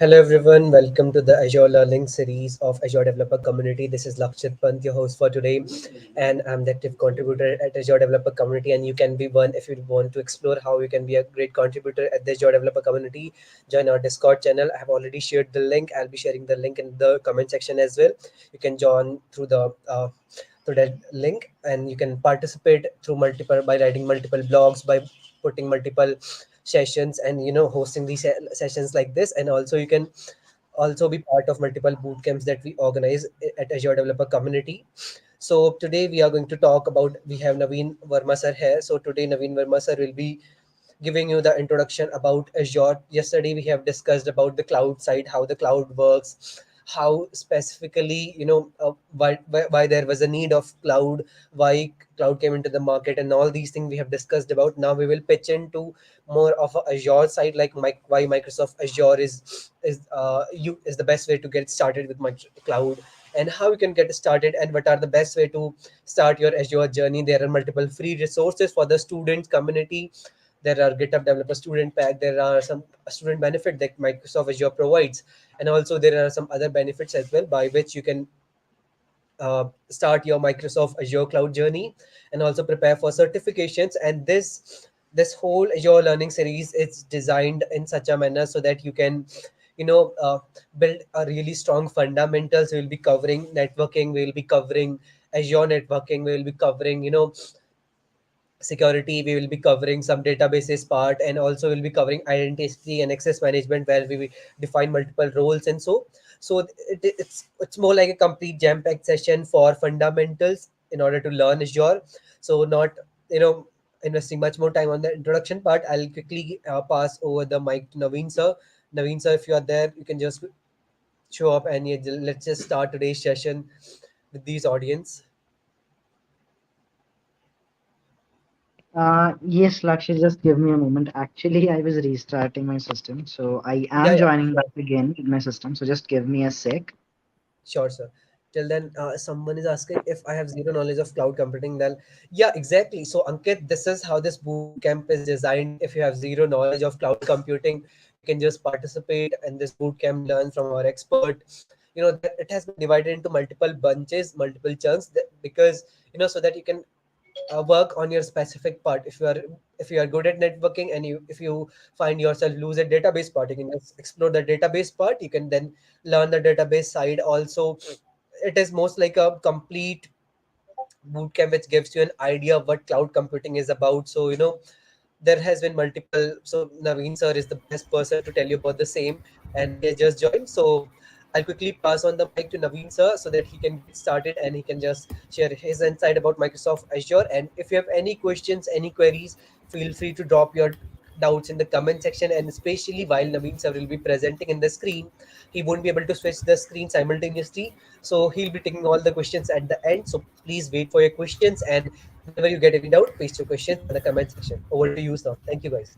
Hello everyone, welcome to the Azure Learning series of Azure Developer Community. This is Lakshit Pant, your host for today, and I'm the active contributor at Azure Developer Community. And you can be one if you want to explore how you can be a great contributor at the Azure Developer Community. Join our Discord channel. I have already shared the link. I'll be sharing the link in the comment section as well. You can join through that link, and you can participate through multiple by writing multiple blogs, by putting multiple sessions, and hosting these sessions like this. And also you can also be part of multiple boot camps that we organize at Azure Developer Community. So today we are going to talk about, we have Naveen Verma sir here. So today Naveen Verma sir will be giving you the introduction about Azure. Yesterday we have discussed about the cloud side, how the cloud works, how specifically, why there was a need of cloud, why cloud came into the market, and all these things we have discussed about. Now we will pitch into more of a Azure side, like why Microsoft Azure is the best way to get started with cloud, and how you can get started, and what are the best way to start your Azure journey. There are multiple free resources for the student community. There are GitHub Developer Student Pack. There are some student benefit that Microsoft Azure provides, and also there are some other benefits as well by which you can start your Microsoft Azure cloud journey, and also prepare for certifications. And this whole Azure learning series is designed in such a manner so that you can you know uh, build a really strong fundamentals. We'll be covering networking, we'll be covering Azure networking, we'll be covering security, we will be covering some databases part, and also we'll be covering identity and access management, where we will define multiple roles. And it's more like a complete jam packed session for fundamentals in order to learn Azure. So not you know investing much more time on the introduction part, I'll quickly pass over the mic to Naveen sir. Naveen sir, if you are there, you can just show up, and yeah, let's just start today's session with these audience. Yes, Lakshya, just give me a moment. Actually, I was restarting my system, so I Yeah, am yeah. joining back again with my system. So just give me a sec. Sure, sir. Till then, someone is asking if I have zero knowledge of cloud computing. Then, yeah, exactly. So, Ankit, this is how this boot camp is designed. If you have zero knowledge of cloud computing, you can just participate in this boot camp, learn from our expert. That it has been divided into multiple bunches, multiple chunks, because so that you can work on your specific part. If you are good at networking, and if you find yourself lose a database part, you can just explore the database part. You can then learn the database side also. It is most like a complete bootcamp which gives you an idea of what cloud computing is about. So there has been multiple. So Naveen sir is the best person to tell you about the same, and he has just joined. So I'll quickly pass on the mic to Naveen sir so that he can get started, and he can just share his insight about Microsoft Azure. And if you have any questions, any queries, feel free to drop your doubts in the comment section. And especially while Naveen sir will be presenting in the screen, he won't be able to switch the screen simultaneously. So he'll be taking all the questions at the end. So please wait for your questions, and whenever you get any doubt, paste your questions in the comment section. Over to you, sir. Thank you, guys.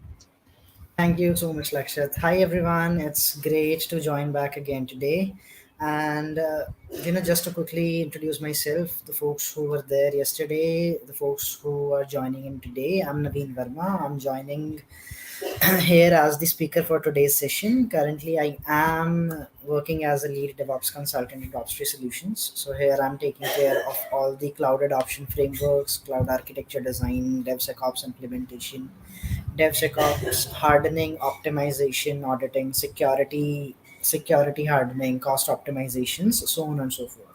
Thank you so much, Lakshat. Hi, everyone. It's great to join back again today. And, just to quickly introduce myself, the folks who were there yesterday, the folks who are joining in today, I'm Naveen Verma. I'm joining here as the speaker for today's session. Currently, I am working as a lead DevOps consultant at Opstree Solutions. So, here I'm taking care of all the cloud adoption frameworks, cloud architecture design, DevSecOps implementation, DevSecOps hardening, optimization, auditing, security hardening, cost optimizations, so on and so forth.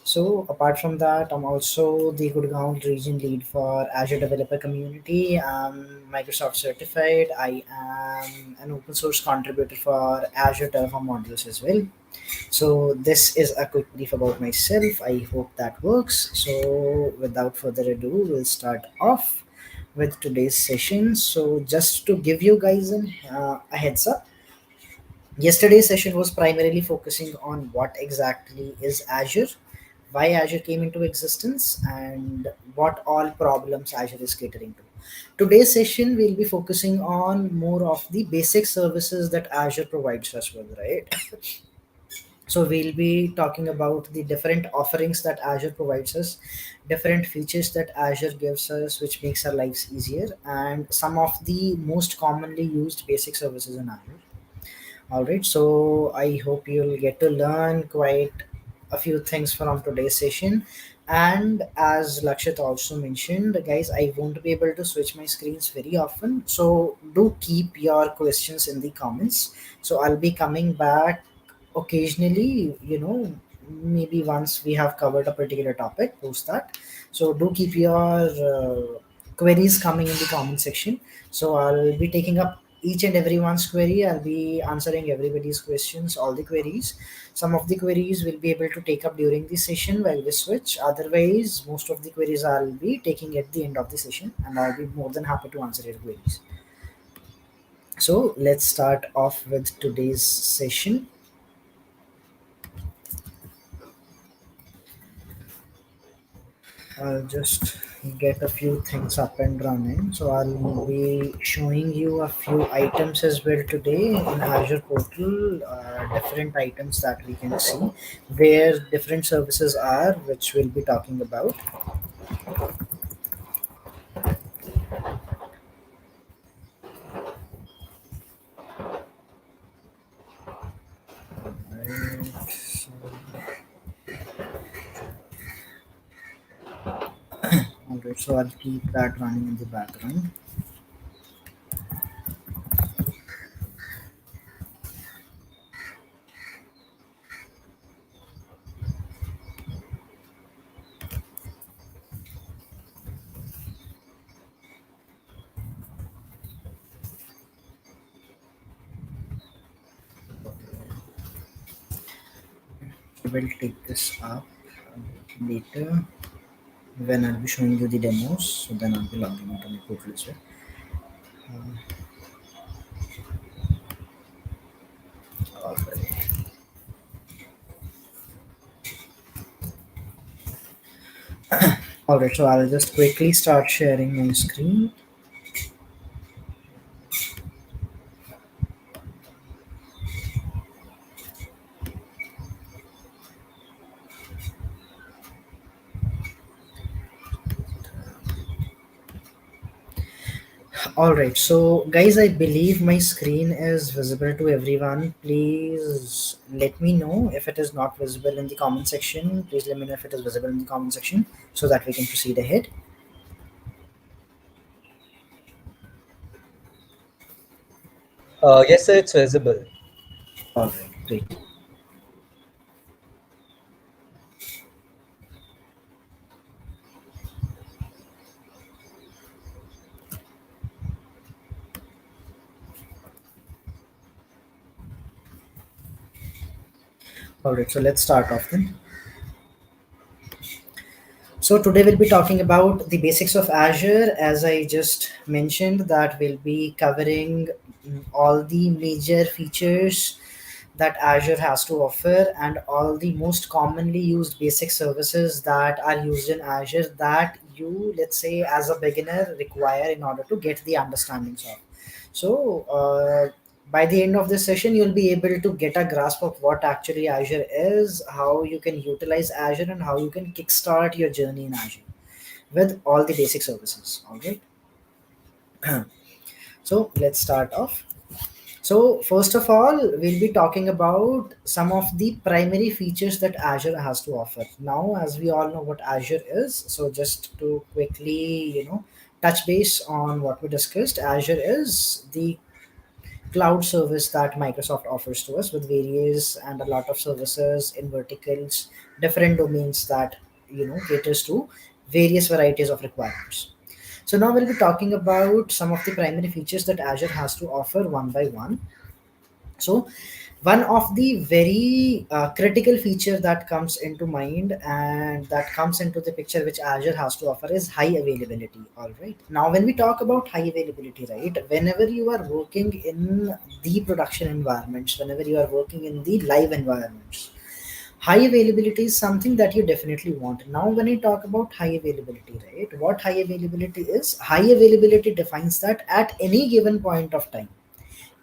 So apart from that, I'm also the Gurgaon region lead for Azure Developer Community. I'm Microsoft certified. I am an open source contributor for Azure Terraform modules as well. So this is a quick brief about myself. I hope that works. So without further ado, we'll start off with today's session. So just to give you guys a heads up, yesterday's session was primarily focusing on what exactly is Azure, why Azure came into existence, and what all problems Azure is catering to. Today's session we'll be focusing on more of the basic services that Azure provides us with, right? So we'll be talking about the different offerings that Azure provides us, different features that Azure gives us, which makes our lives easier, and some of the most commonly used basic services in Azure. All right, so I hope you'll get to learn quite a few things from today's session. And as Lakshit also mentioned, guys, I won't be able to switch my screens very often. So do keep your questions in the comments. So I'll be coming back occasionally, maybe once we have covered a particular topic, post that. So do keep your queries coming in the comment section. So I'll be taking up each and everyone's query. I'll be answering everybody's questions, all the queries. Some of the queries will be able to take up during the session while we switch. Otherwise, most of the queries I'll be taking at the end of the session, and I'll be more than happy to answer your queries. So let's start off with today's session. I'll just get a few things up and running. So I'll be showing you a few items as well today in Azure portal, different items that we can see, where different services are, which we'll be talking about. Right. Alright, so I'll keep that running in the background. I will take this up later when I'll be showing you the demos. So then I'll be logging into my portal as well. Alright. Alright, so I'll just quickly start sharing my screen. Alright, so guys, I believe my screen is visible to everyone. Please let me know if it is not visible in the comment section. Please let me know if it is visible in the comment section so that we can proceed ahead. Yes, sir, it's visible. Alright, great. Alright, so let's start off then. So today we'll be talking about the basics of Azure. As I just mentioned, that we'll be covering all the major features that Azure has to offer and all the most commonly used basic services that are used in Azure that you, let's say, as a beginner, require in order to get the understandings of. So, by the end of this session, you'll be able to get a grasp of what actually Azure is, how you can utilize Azure, and how you can kickstart your journey in Azure with all the basic services. All right. So, let's start off. So, first of all, we'll be talking about some of the primary features that Azure has to offer. Now, as we all know what Azure is, so just to quickly, touch base on what we discussed, Azure is the cloud service that Microsoft offers to us with various and a lot of services in verticals, different domains that caters to various varieties of requirements. So now we'll be talking about some of the primary features that Azure has to offer one by one. So one of the very critical feature that comes into mind and that comes into the picture which Azure has to offer is high availability. All right, now when we talk about high availability, right, whenever you are working in the production environments, whenever you are working in the live environments, high availability is something that you definitely want. Now when I talk about high availability, right, what high availability is, high availability defines that at any given point of time,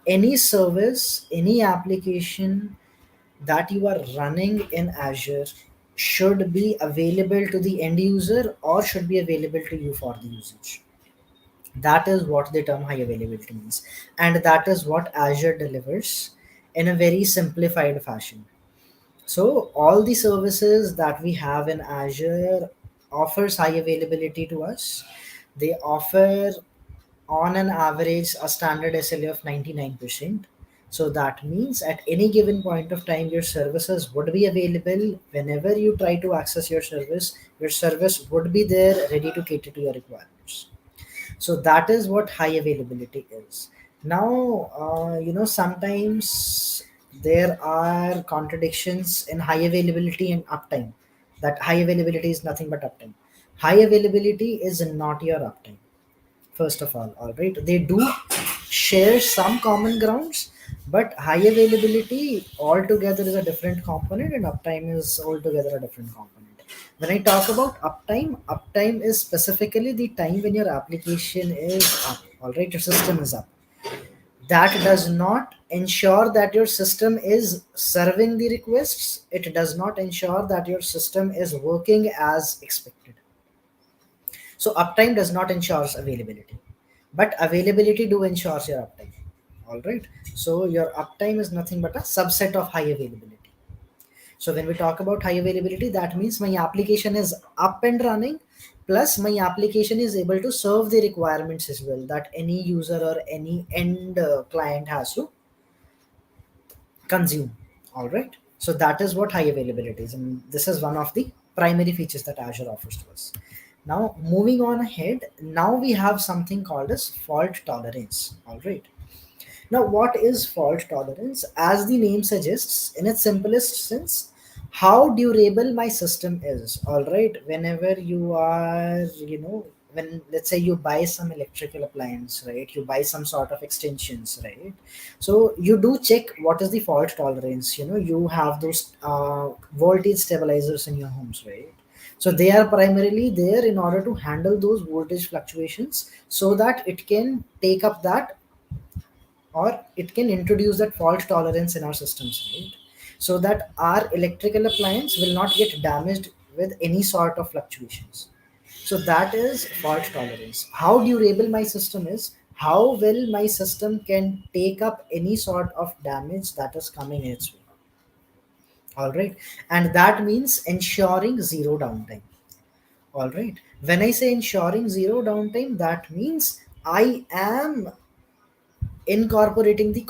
any service, any application that you are running in Azure should be available to the end user or should be available to you for the usage. That is what the term high availability means. And that is what Azure delivers in a very simplified fashion. So all the services that we have in Azure offers high availability to us. They offer on an average a standard SLA of 99%. So that means at any given point of time, your services would be available. Whenever you try to access your service would be there ready to cater to your requirements. So that is what high availability is. Now, sometimes there are contradictions in high availability and uptime. That high availability is nothing but uptime. High availability is not your uptime, first of all right, they do share some common grounds, but high availability altogether is a different component and uptime is altogether a different component. When I talk about uptime is specifically the time when your application is up, all right, your system is up. That does not ensure that your system is serving the requests, it does not ensure that your system is working as expected. So uptime does not ensure availability, but availability do ensures your uptime. All right. So your uptime is nothing but a subset of high availability. So when we talk about high availability, that means my application is up and running, plus my application is able to serve the requirements as well that any user or any end client has to consume. All right. So that is what high availability is, and this is one of the primary features that Azure offers to us. Now moving on ahead, now we have something called as fault tolerance. All right. Now, what is fault tolerance? As the name suggests, in its simplest sense, how durable my system is. All right. Whenever you are, when let's say you buy some electrical appliance, right? You buy some sort of extensions, right? So you do check what is the fault tolerance. You have those voltage stabilizers in your homes, right? So they are primarily there in order to handle those voltage fluctuations so that it can take up that, or it can introduce that fault tolerance in our systems, right? So that our electrical appliance will not get damaged with any sort of fluctuations. So that is fault tolerance. How durable my system is, how well my system can take up any sort of damage that is coming its way. All right. And that means ensuring zero downtime. All right. When I say ensuring zero downtime, that means I am incorporating the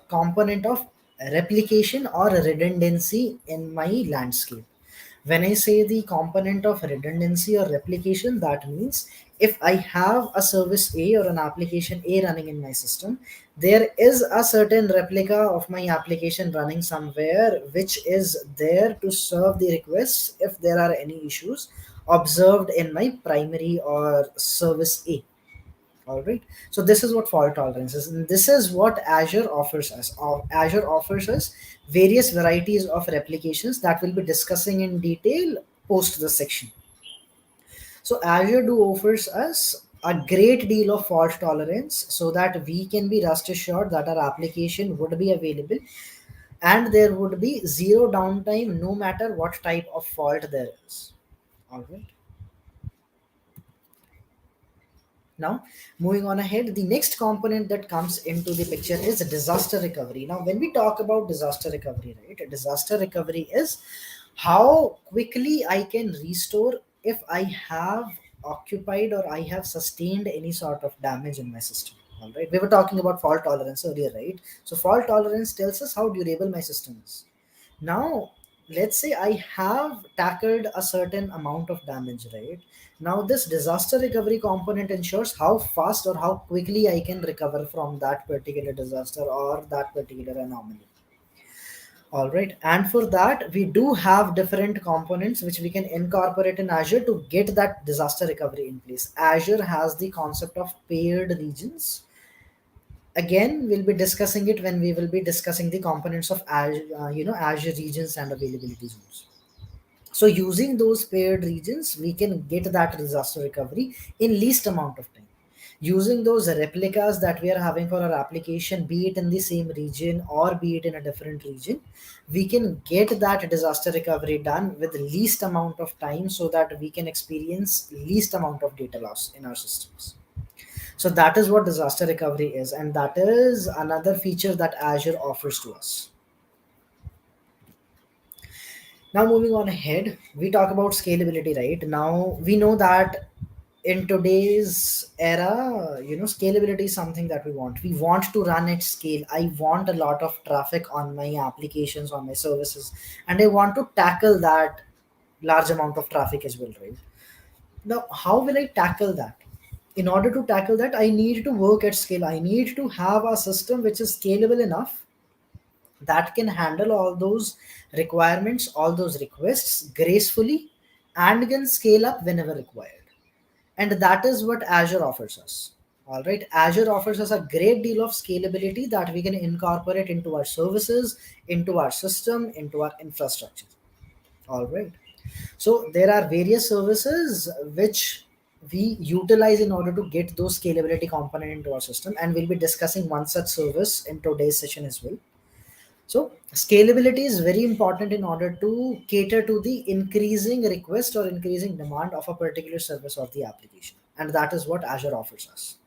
component of replication or redundancy in my landscape. When I say the component of redundancy or replication, that means if I have a service A or an application A running in my system, there is a certain replica of my application running somewhere which is there to serve the requests if there are any issues observed in my primary or service A. All right. So this is what fault tolerance is, and this is what Azure offers us. Azure offers us various varieties of replications that we'll be discussing in detail post this section. So Azure do offers us a great deal of fault tolerance so that we can be rest assured that our application would be available and there would be zero downtime no matter what type of fault there is. All right. Now, moving on ahead, the next component that comes into the picture is disaster recovery. Now, when we talk about disaster recovery, right, disaster recovery is how quickly I can restore if I have occupied or I have sustained any sort of damage in my system. All right, we were talking about fault tolerance earlier, right? So, fault tolerance tells us how durable my system is. Now, let's say I have tackled a certain amount of damage, right? Now, this disaster recovery component ensures how fast or how quickly I can recover from that particular disaster or that particular anomaly. All right. And for that, we do have different components which we can incorporate in Azure to get that disaster recovery in place. Azure has the concept of paired regions. Again, we'll be discussing it when we will be discussing the components of Azure, Azure regions and availability zones. So using those paired regions, we can get that disaster recovery in least amount of time. Using those replicas that we are having for our application, be it in the same region or be it in a different region, we can get that disaster recovery done with least amount of time so that we can experience least amount of data loss in our systems. So that is what disaster recovery is, and that is another feature that Azure offers to us. Now, moving on ahead, we talk about scalability, right? Now, we know that in today's era, scalability is something that we want. We want to run at scale. I want a lot of traffic on my applications, on my services, and I want to tackle that large amount of traffic as well, right? Now, how will I tackle that? In order to tackle that, I need to work at scale. I need to have a system which is scalable enough that can handle all those requirements, all those requests gracefully, and can scale up whenever required. And that is what Azure offers us. All right, Azure offers us a great deal of scalability that we can incorporate into our services, into our system, into our infrastructure. All right. So there are various services which we utilize in order to get those scalability component into our system, and we'll be discussing one such service in today's session as well. So scalability is very important in order to cater to the increasing request or increasing demand of a particular service or the application. And that is what Azure offers us.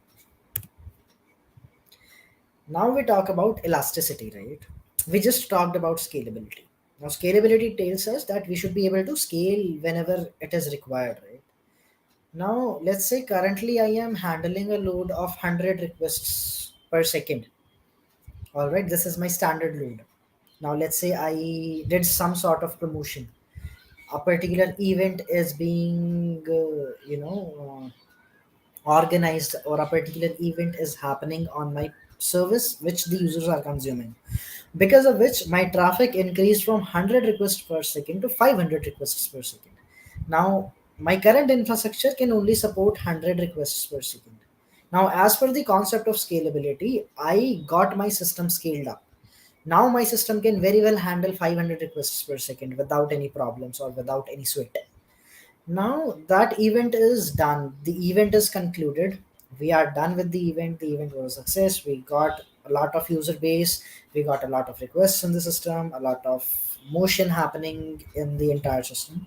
Now we talk about elasticity, right? We just talked about scalability. Now scalability tells us that we should be able to scale whenever it is required, right? Now let's say currently I am handling a load of 100 requests per second. All right, this is my standard load. Now let's say I did some sort of promotion. A particular event is being organized, or a particular event is happening on my service which the users are consuming, because of which my traffic increased from 100 requests per second to 500 requests per second. Now my current infrastructure can only support 100 requests per second. Now, as per the concept of scalability, I got my system scaled up. Now my system can very well handle 500 requests per second without any problems or without any sweat. Now that event is done. The event is concluded. We are done with the event. The event was a success. We got a lot of user base. We got a lot of requests in the system, a lot of motion happening in the entire system.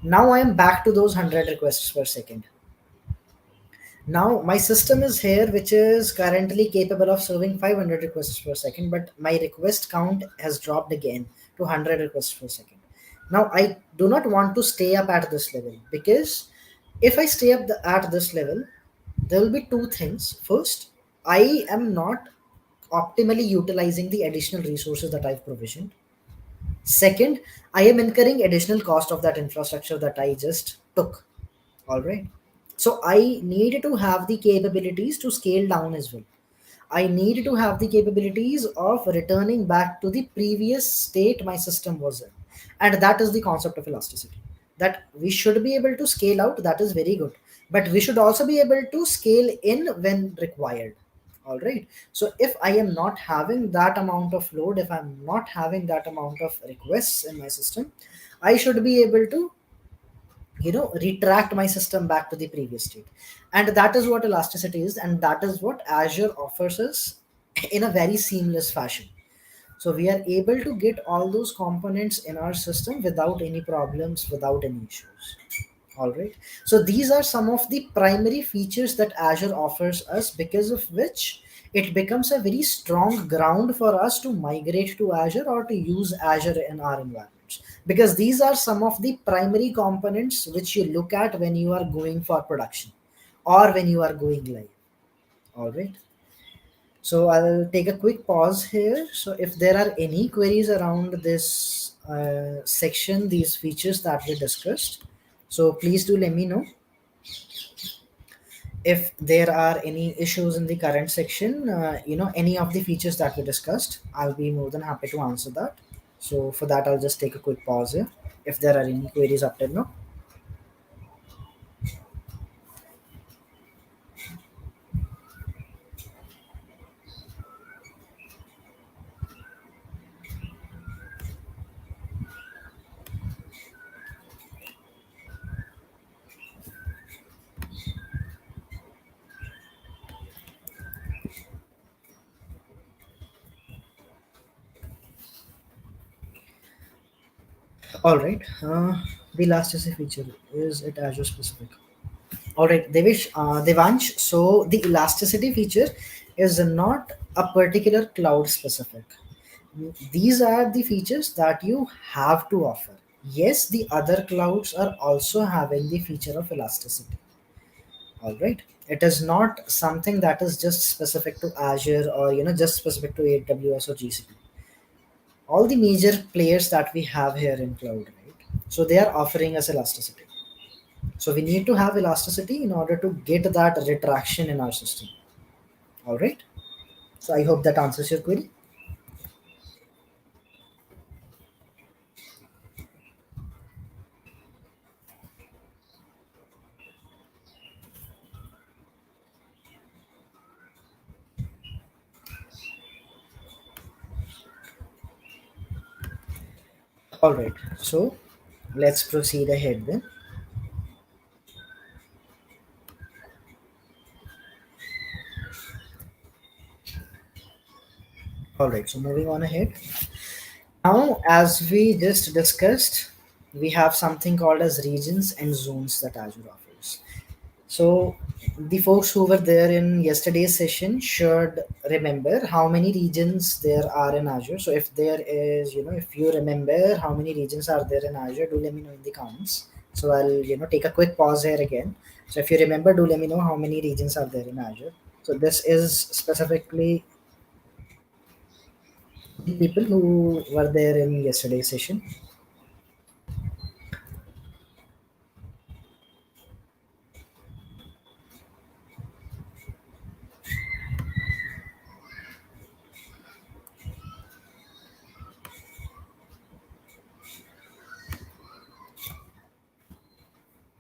Now I am back to those 100 requests per second. Now my system is here, which is currently capable of serving 500 requests per second, but my request count has dropped again to 100 requests per second. Now I do not want to stay up at this level, because if I stay up at this level, there will be two things. First, I am not optimally utilizing the additional resources that I've provisioned. Second, I am incurring additional cost of that infrastructure that I just took. All right. So I need to have the capabilities to scale down as well. I need to have the capabilities of returning back to the previous state my system was in. And that is the concept of elasticity. That we should be able to scale out, that is very good. But we should also be able to scale in when required. All right. So if I am not having that amount of load, if I'm not having that amount of requests in my system, I should be able to retract my system back to the previous state. And that is what elasticity is, and that is what Azure offers us in a very seamless fashion. So we are able to get all those components in our system without any problems, without any issues. All right. So these are some of the primary features that Azure offers us, because of which it becomes a very strong ground for us to migrate to Azure or to use Azure in our environments. Because these are some of the primary components which you look at when you are going for production or when you are going live. All right. So I'll take a quick pause here. So if there are any queries around this section, these features that we discussed, so please do let me know. If there are any issues in the current section, any of the features that we discussed, I'll be more than happy to answer that. So for that, I'll just take a quick pause here. If there are any queries up till now. All right. The last is a feature. Is it Azure specific? All right, Devansh. So the elasticity feature is not a particular cloud specific. These are the features that you have to offer. Yes, the other clouds are also having the feature of elasticity. All right. It is not something that is just specific to Azure or just specific to AWS or GCP. All the major players that we have here in cloud, right? So they are offering us elasticity. So we need to have elasticity in order to get that retraction in our system. All right. So I hope that answers your query. All right. So let's proceed ahead then. All right. So moving on ahead. Now, as we just discussed, we have something called as regions and zones that Azure offers. So the folks who were there in yesterday's session should remember how many regions there are in Azure. So if there is, if you remember how many regions are there in Azure, do let me know in the comments. So I'll, take a quick pause here again. So if you remember, do let me know how many regions are there in Azure. So this is specifically the people who were there in yesterday's session.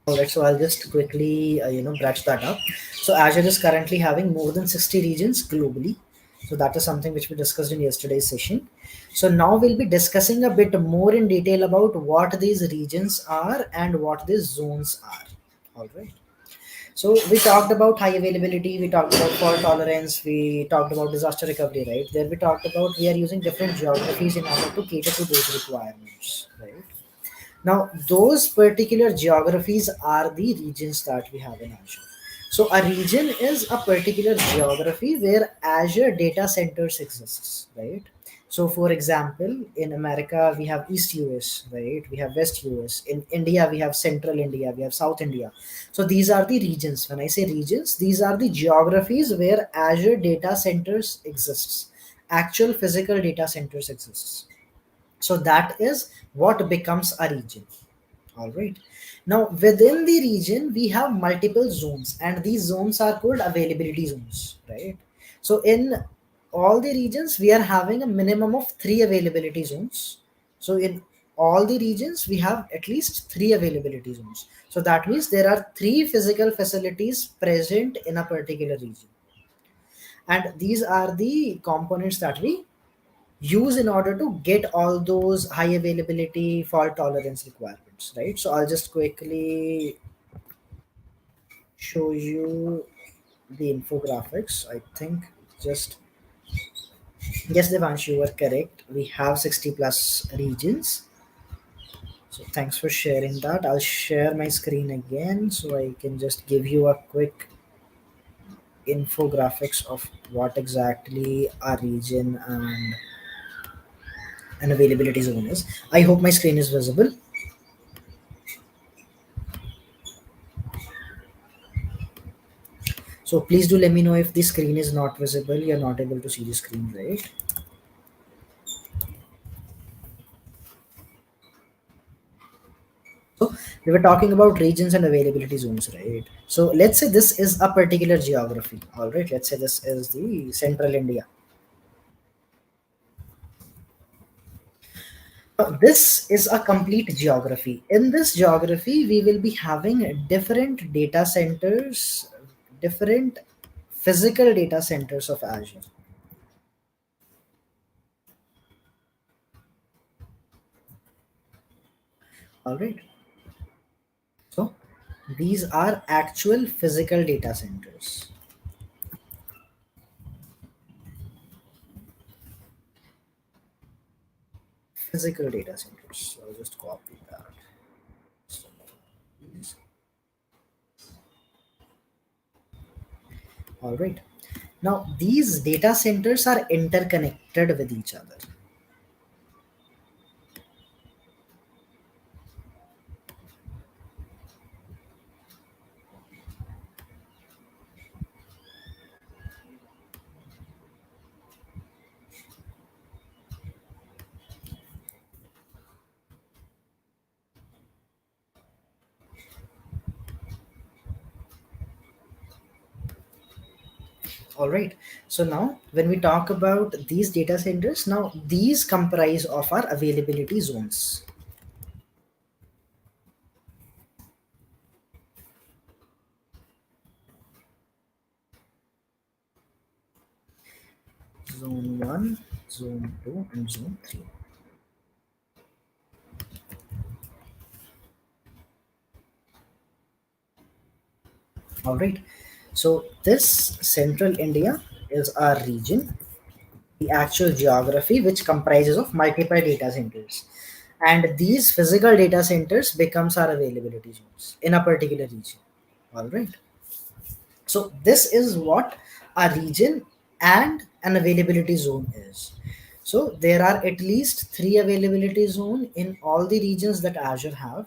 All right, so I'll just quickly, brush that up. So Azure is currently having more than 60 regions globally. So that is something which we discussed in yesterday's session. So now we'll be discussing a bit more in detail about what these regions are and what these zones are. All right. So we talked about high availability, we talked about fault tolerance, we talked about disaster recovery, right? There we talked about we are using different geographies in order to cater to those requirements, right? Now, those particular geographies are the regions that we have in Azure. So, a region is a particular geography where Azure data centers exists, right? So, for example, in America we have East US, right? We have West US. In India we have Central India, we have South India. So, these are the regions. When I say regions, these are the geographies where Azure data centers exists. Actual physical data centers exists. So that is what becomes a region. All right. Now within the region, we have multiple zones, and these zones are called availability zones, right? So in all the regions, we are having a minimum of three availability zones. So in all the regions, we have at least three availability zones. So that means there are three physical facilities present in a particular region. And these are the components that we use in order to get all those high availability fault tolerance requirements, right? So I'll just quickly show you the infographics. I think just yes, Devansh, you were correct. We have 60 plus regions. So thanks for sharing that. I'll share my screen again so I can just give you a quick infographics of what exactly a region and an availability zone is. I hope my screen is visible. So please do let me know if the screen is not visible. You're not able to see the screen, right? So we were talking about regions and availability zones, right? So let's say this is a particular geography. All right. Let's say this is the central India. This is a complete geography. In this geography, we will be having different data centers, different physical data centers of Azure. All right. So these are actual physical data centers. Physical data centers. So I'll just copy that. So, All right. Now, these data centers are interconnected with each other. All right. So now, when we talk about these data centers, now these comprise of our availability zones. Zone 1, Zone 2, and Zone 3. All right. So this central India is our region, the actual geography, which comprises of multiple data centers. And these physical data centers becomes our availability zones in a particular region. All right. So this is what a region and an availability zone is. So there are at least three availability zone in all the regions that Azure have.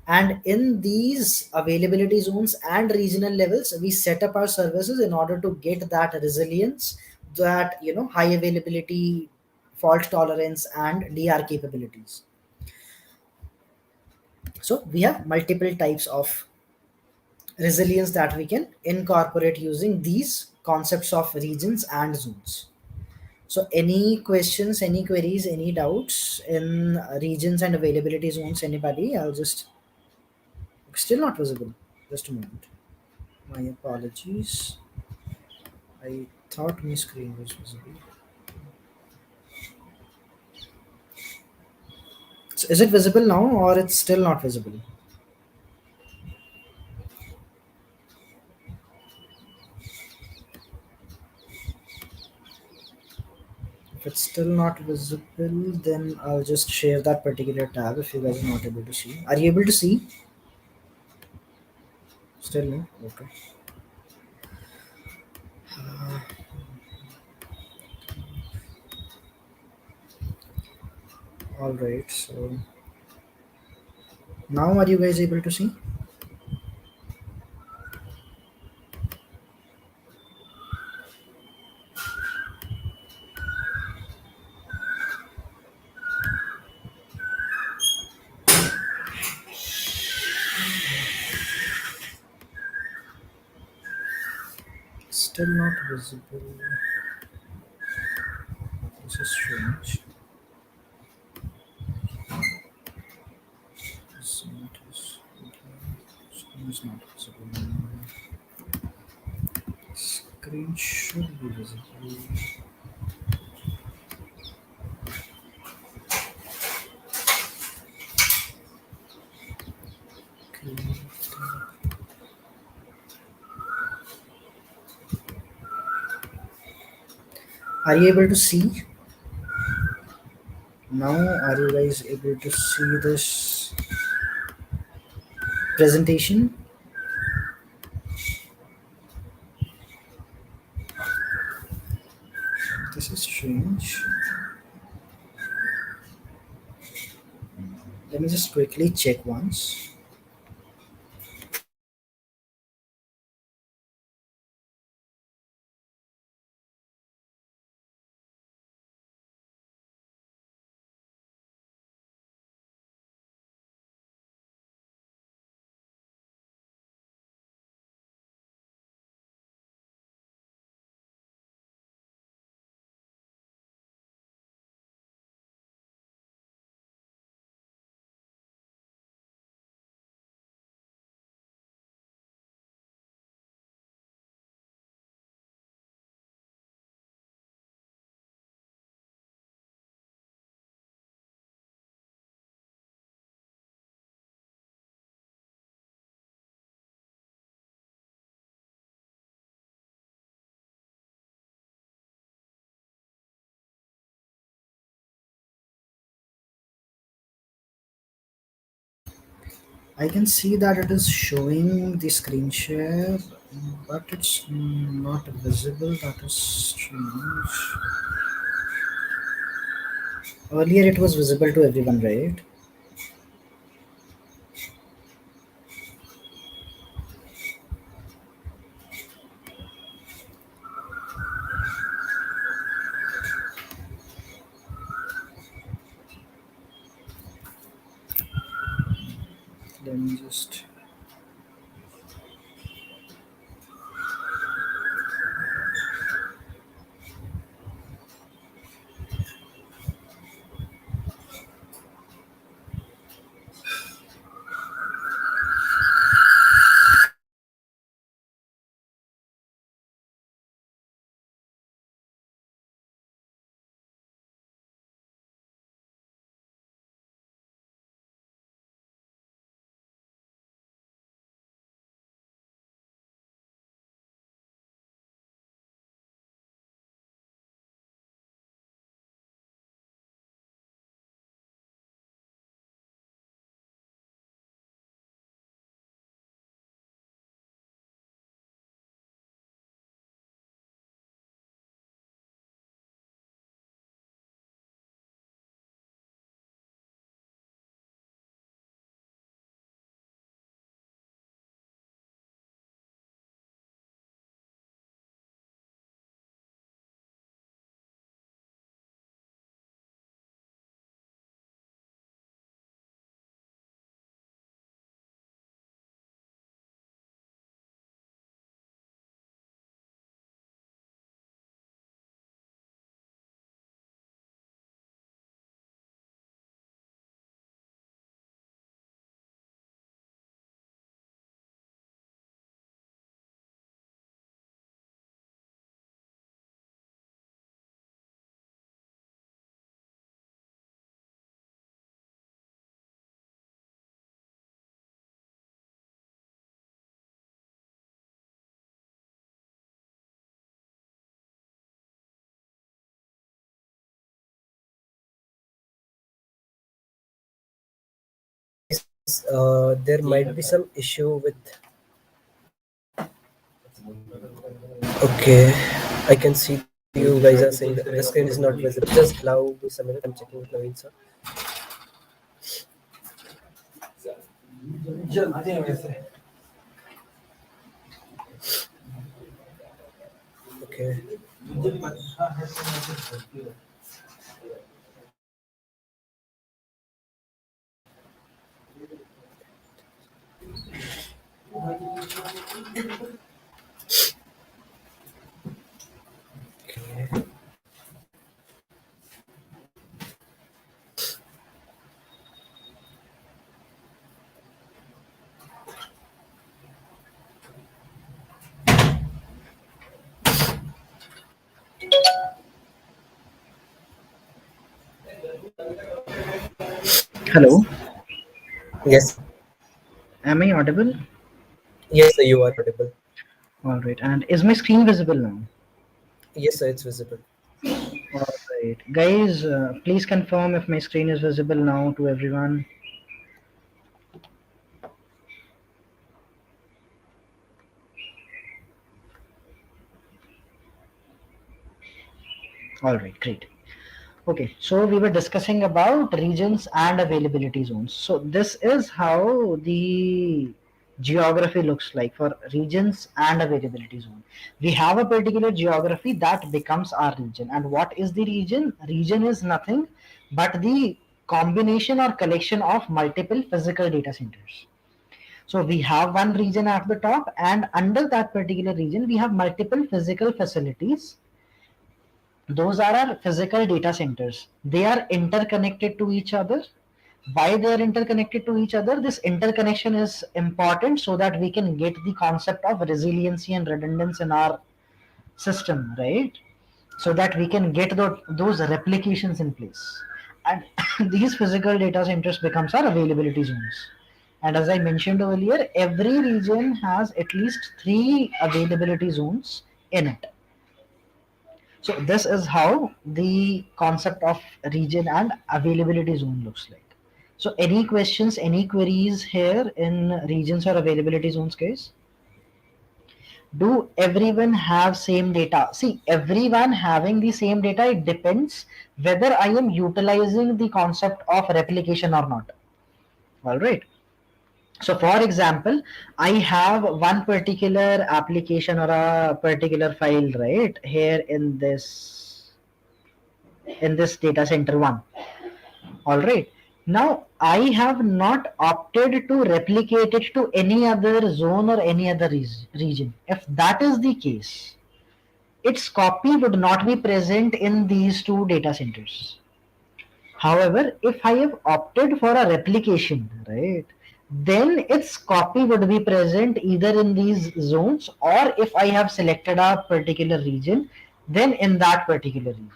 And in these availability zones and regional levels, we set up our services in order to get that resilience, that high availability, fault tolerance, and DR capabilities. So we have multiple types of resilience that we can incorporate using these concepts of regions and zones. So any questions, any queries, any doubts in regions and availability zones, anybody? I'll just still not visible. Just a moment. My apologies. I thought my screen was visible. So is it visible now or it's still not visible? If it's still not visible, then I'll just share that particular tab if you guys are not able to see. Are you able to see? Still no? Okay. Alright, so now are you guys able to see? Still not visible. This is strange. Screen is not visible. Screen should be visible. Okay. Are you able to see? Now, are you guys able to see this presentation? This is strange. Let me just quickly check once. I can see that it is showing the screen share. but it's not visible. That is strange. Earlier it was visible to everyone, right? Let me just. Guys, there might be some issue with. Okay, I can see you guys are saying that the screen is not visible. Just allow me some minute. I'm checking with Naveen sir. Okay. Okay. Hello, Yes. am I audible? Yes, sir, you are audible. All right, and is my screen visible now? Yes, sir, it's visible. All right, guys, please confirm if my screen is visible now to everyone. All right, great. Okay, so we were discussing about regions and availability zones. So this is how the geography looks like for regions and availability zone. We have a particular geography that becomes our region. And what is the region? Region is nothing but the combination or collection of multiple physical data centers. So we have one region at the top, and under that particular region, we have multiple physical facilities. Those are our physical data centers. They are interconnected to each other. Why they are interconnected to each other? This interconnection is important so that we can get the concept of resiliency and redundancy in our system, right? So that we can get those replications in place. And these physical data centers becomes our availability zones. And as I mentioned earlier, every region has at least three availability zones in it. So this is how the concept of region and availability zone looks like. So any questions, any queries here in regions or availability zones, guys? Do everyone have same data? See, everyone having the same data, it depends whether I am utilizing the concept of replication or not. All right. So for example, I have one particular application or a particular file right here in this data center one. All right. Now I have not opted to replicate it to any other zone or any other region. If that is the case, its copy would not be present in these two data centers. However, if I have opted for a replication, right, then its copy would be present either in these zones, or if I have selected a particular region, then in that particular region.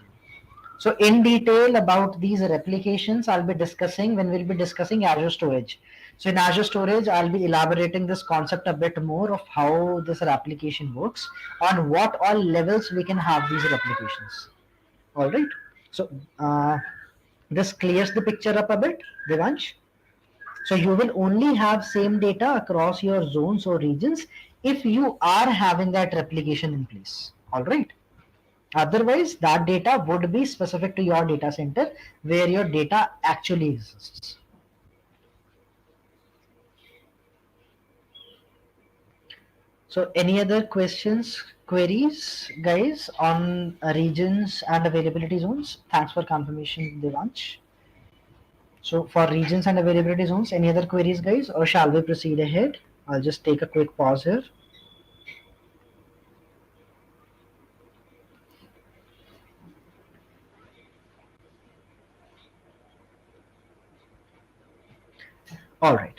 So in detail about these replications, I'll be discussing when we'll be discussing Azure Storage. So in Azure Storage, I'll be elaborating this concept a bit more of how this replication works, on what all levels we can have these replications. All right. So this clears the picture up a bit, Devansh. So you will only have same data across your zones or regions if you are having that replication in place. All right. Otherwise, that data would be specific to your data center where your data actually exists. So any other questions, queries, guys, on regions and availability zones? Thanks for confirmation, Devansh. So for regions and availability zones, any other queries, guys, or shall we proceed ahead? I'll just take a quick pause here. All right.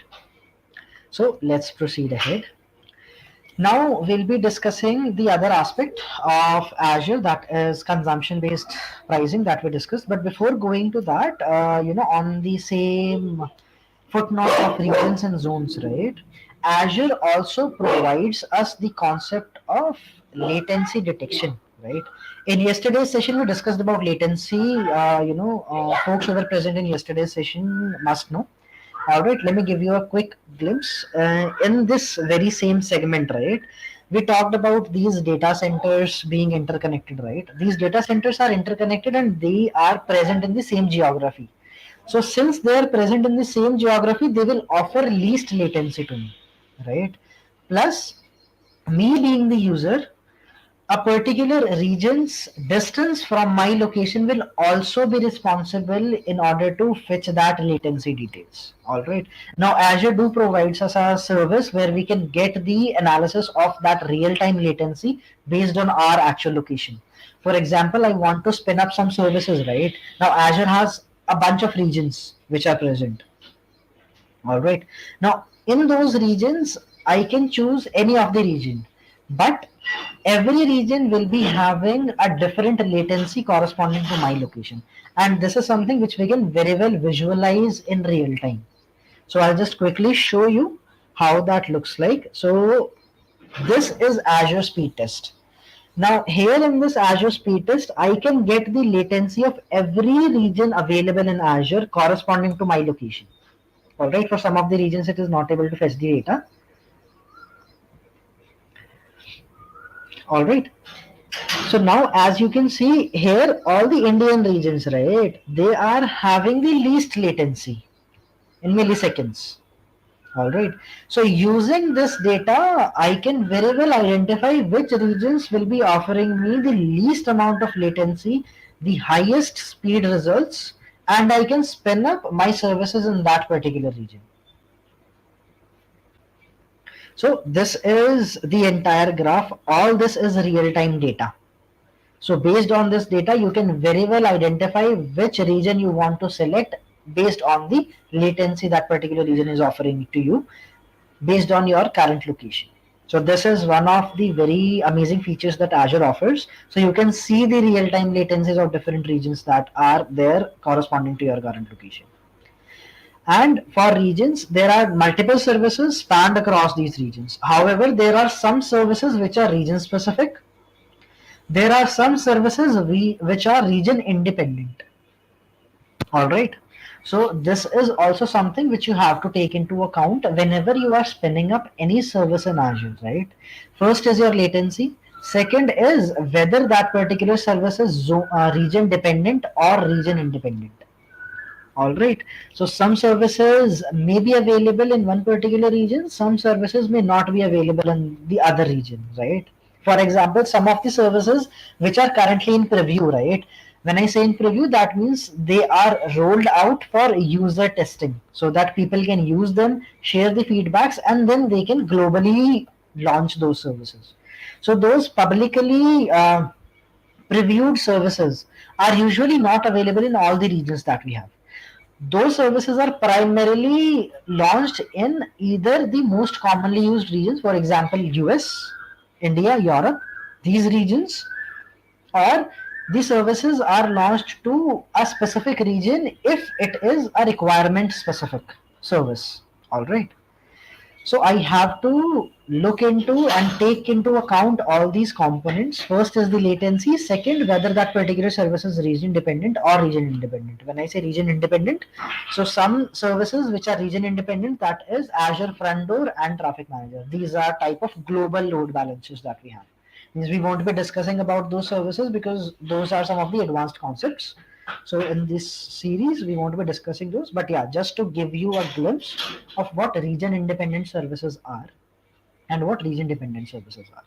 So let's proceed ahead. Now we'll be discussing the other aspect of Azure, that is consumption-based pricing that we discussed. But before going to that, on the same footnote of regions and zones, right? Azure also provides us the concept of latency detection, right? In yesterday's session, we discussed about latency. Folks who were present in yesterday's session must know. All right, let me give you a quick glimpse. In this very same segment, right, we talked about these data centers being interconnected, right? These data centers are interconnected and they are present in the same geography. So since they are present in the same geography, they will offer least latency to me, right? Plus, me being the user, a particular region's distance from my location will also be responsible in order to fetch that latency details. All right. Now Azure do provides us a service where we can get the analysis of that real-time latency based on our actual location. For example, I want to spin up some services, right? Now Azure has a bunch of regions which are present. All right. Now, in those regions, I can choose any of the region, but every region will be having a different latency corresponding to my location. And this is something which we can very well visualize in real time. So I'll just quickly show you how that looks like. So this is Azure speed test. Now here in this Azure speed test, I can get the latency of every region available in Azure corresponding to my location. All right, for some of the regions it is not able to fetch the data. All right. So now as you can see here, all the Indian regions, right, they are having the least latency in milliseconds. All right. So using this data, I can very well identify which regions will be offering me the least amount of latency, the highest speed results, and I can spin up my services in that particular region. So this is the entire graph. All this is real-time data. So based on this data, you can very well identify which region you want to select based on the latency that particular region is offering to you based on your current location. So this is one of the very amazing features that Azure offers. So you can see the real-time latencies of different regions that are there corresponding to your current location. And for regions, there are multiple services spanned across these regions. However, there are some services which are region specific. There are some services which are region independent. All right. So this is also something which you have to take into account whenever you are spinning up any service in Azure, right? First is your latency. Second is whether that particular service is region dependent or region independent. All right. So some services may be available in one particular region, some services may not be available in the other region, right? For example, some of the services which are currently in preview, right? When I say in preview, that means they are rolled out for user testing so that people can use them, share the feedbacks, and then they can globally launch those services. So those publicly previewed services are usually not available in all the regions that we have. Those services are primarily launched in either the most commonly used regions, for example, US, India, Europe, these regions, or the services are launched to a specific region if it is a requirement specific service. All right. So I have to look into and take into account all these components. First is the latency. Second, whether that particular service is region dependent or region independent. When I say region independent, so some services which are region independent, that is Azure Front Door and Traffic Manager. These are type of global load balancers that we have. Means we won't be discussing about those services because those are some of the advanced concepts. So in this series, we won't be discussing those, but yeah, just to give you a glimpse of what region independent services are and what region dependent services are.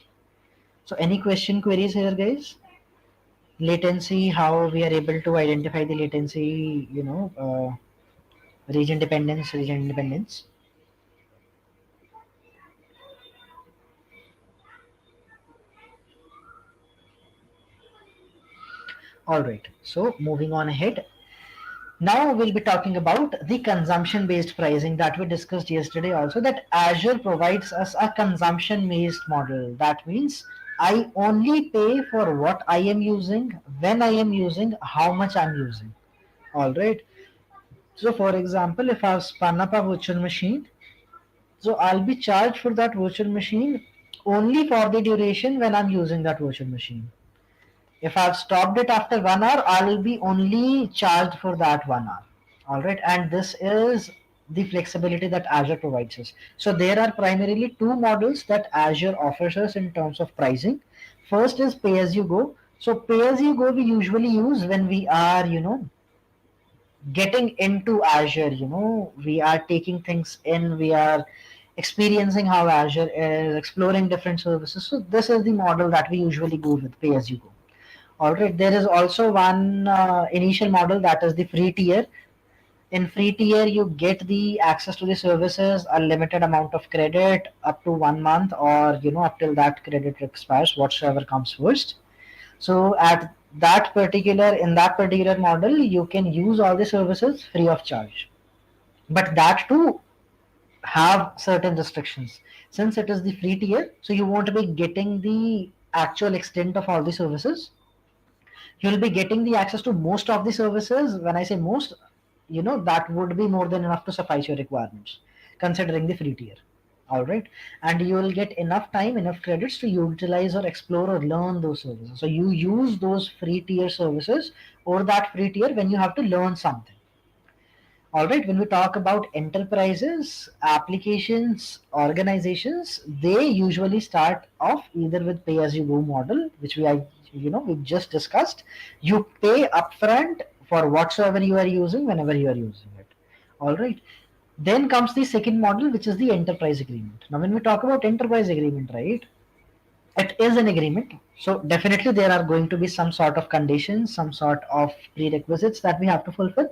So any question queries here, guys? Latency, how we are able to identify the latency, region dependence, region independence. All right. So moving on ahead. Now we'll be talking about the consumption based pricing that we discussed yesterday also, that Azure provides us a consumption based model. That means I only pay for what I am using, when I am using, how much I'm using. All right. So for example, if I've spun up a virtual machine, so I'll be charged for that virtual machine only for the duration when I'm using that virtual machine. If I've stopped it after 1 hour, I will be only charged for that 1 hour. All right, and this is the flexibility that Azure provides us. So there are primarily two models that Azure offers us in terms of pricing. First is pay as you go. So pay as you go we usually use when we are, getting into Azure. We are taking things in, we are experiencing how Azure is, exploring different services. So this is the model that we usually go with, pay as you go. All right. There is also one initial model that is the free tier. In free tier, you get the access to the services, a limited amount of credit up to 1 month, or up till that credit expires, whatsoever comes first. So at that particular model, you can use all the services free of charge. But that too have certain restrictions. Since it is the free tier, so you won't be getting the actual extent of all the services. You'll be getting the access to most of the services. When I say most, that would be more than enough to suffice your requirements considering the free tier. All right. And you will get enough time, enough credits to utilize or explore or learn those services. So you use those free tier services or that free tier when you have to learn something. All right, when we talk about enterprises, applications, organizations, they usually start off either with pay as you go model, which we just discussed. You pay upfront for whatsoever you are using whenever you are using it. All right. Then comes the second model, which is the enterprise agreement. Now, when we talk about enterprise agreement, right, it is an agreement. So definitely there are going to be some sort of conditions, some sort of prerequisites that we have to fulfill.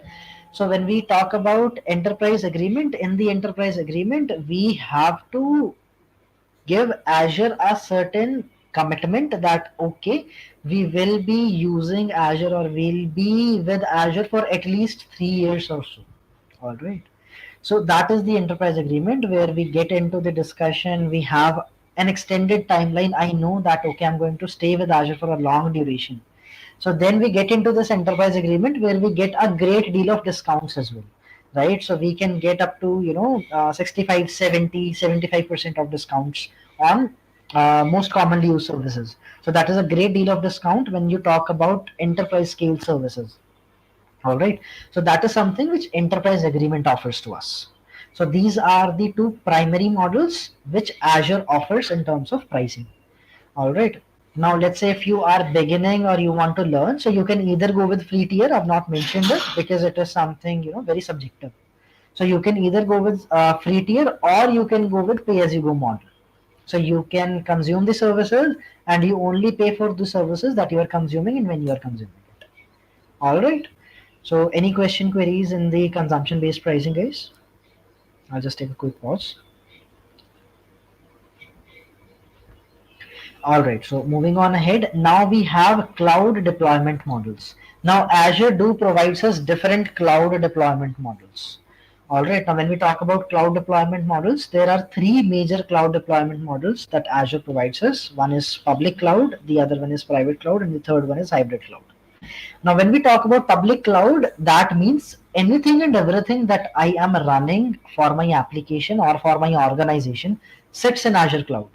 So when we talk about enterprise agreement, in the enterprise agreement, we have to give Azure a certain commitment that okay, we will be using Azure or we'll be with Azure for at least 3 years or so. All right. So that is the enterprise agreement where we get into the discussion. We have an extended timeline. I know that okay, I'm going to stay with Azure for a long duration. So then we get into this enterprise agreement where we get a great deal of discounts as well, right? So we can get up to 65, 70, 75% of discounts on most commonly used services. So that is a great deal of discount when you talk about enterprise scale services. All right. So that is something which enterprise agreement offers to us. So these are the two primary models which Azure offers in terms of pricing. All right. Now let's say if you are beginning or you want to learn, so you can either go with free tier. I've not mentioned it because it is something very subjective. So you can either go with free tier or you can go with pay as you go model. So you can consume the services and you only pay for the services that you are consuming and when you are consuming it. All right. So any question queries in the consumption based pricing, guys? I'll just take a quick pause. All right, so moving on ahead, now we have cloud deployment models. Now Azure do provides us different cloud deployment models. All right, now when we talk about cloud deployment models, there are three major cloud deployment models that Azure provides us. One is public cloud, the other one is private cloud, and the third one is hybrid cloud. Now, when we talk about public cloud, that means anything and everything that I am running for my application or for my organization sits in Azure cloud,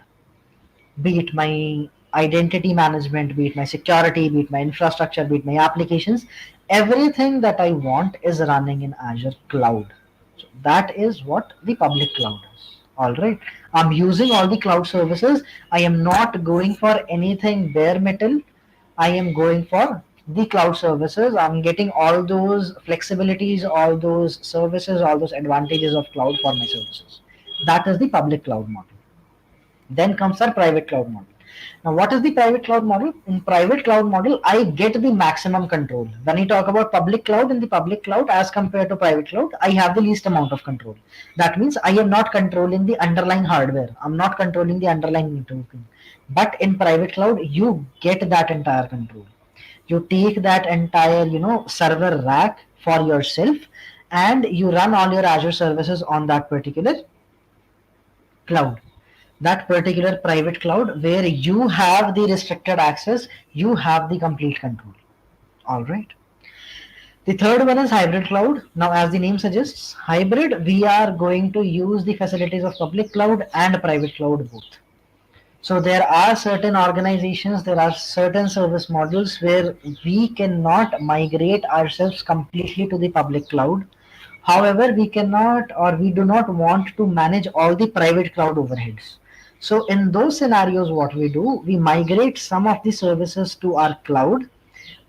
be it my identity management, be it my security, be it my infrastructure, be it my applications, everything that I want is running in Azure cloud. So that is what the public cloud is. All right. I'm using all the cloud services. I am not going for anything bare metal. I am going for the cloud services. I'm getting all those flexibilities, all those services, all those advantages of cloud for my services. That is the public cloud model. Then comes our private cloud model. Now, what is the private cloud model? In private cloud model, I get the maximum control. When I talk about public cloud, in the public cloud as compared to private cloud, I have the least amount of control. That means I am not controlling the underlying hardware. I'm not controlling the underlying networking. But in private cloud, you get that entire control. You take that entire, server rack for yourself and you run all your Azure services on that particular cloud, that particular private cloud where you have the restricted access, you have the complete control. All right. The third one is hybrid cloud. Now, as the name suggests, hybrid, we are going to use the facilities of public cloud and private cloud both. So there are certain organizations, there are certain service models where we cannot migrate ourselves completely to the public cloud. However, we cannot or we do not want to manage all the private cloud overheads. So in those scenarios, what we do, we migrate some of the services to our cloud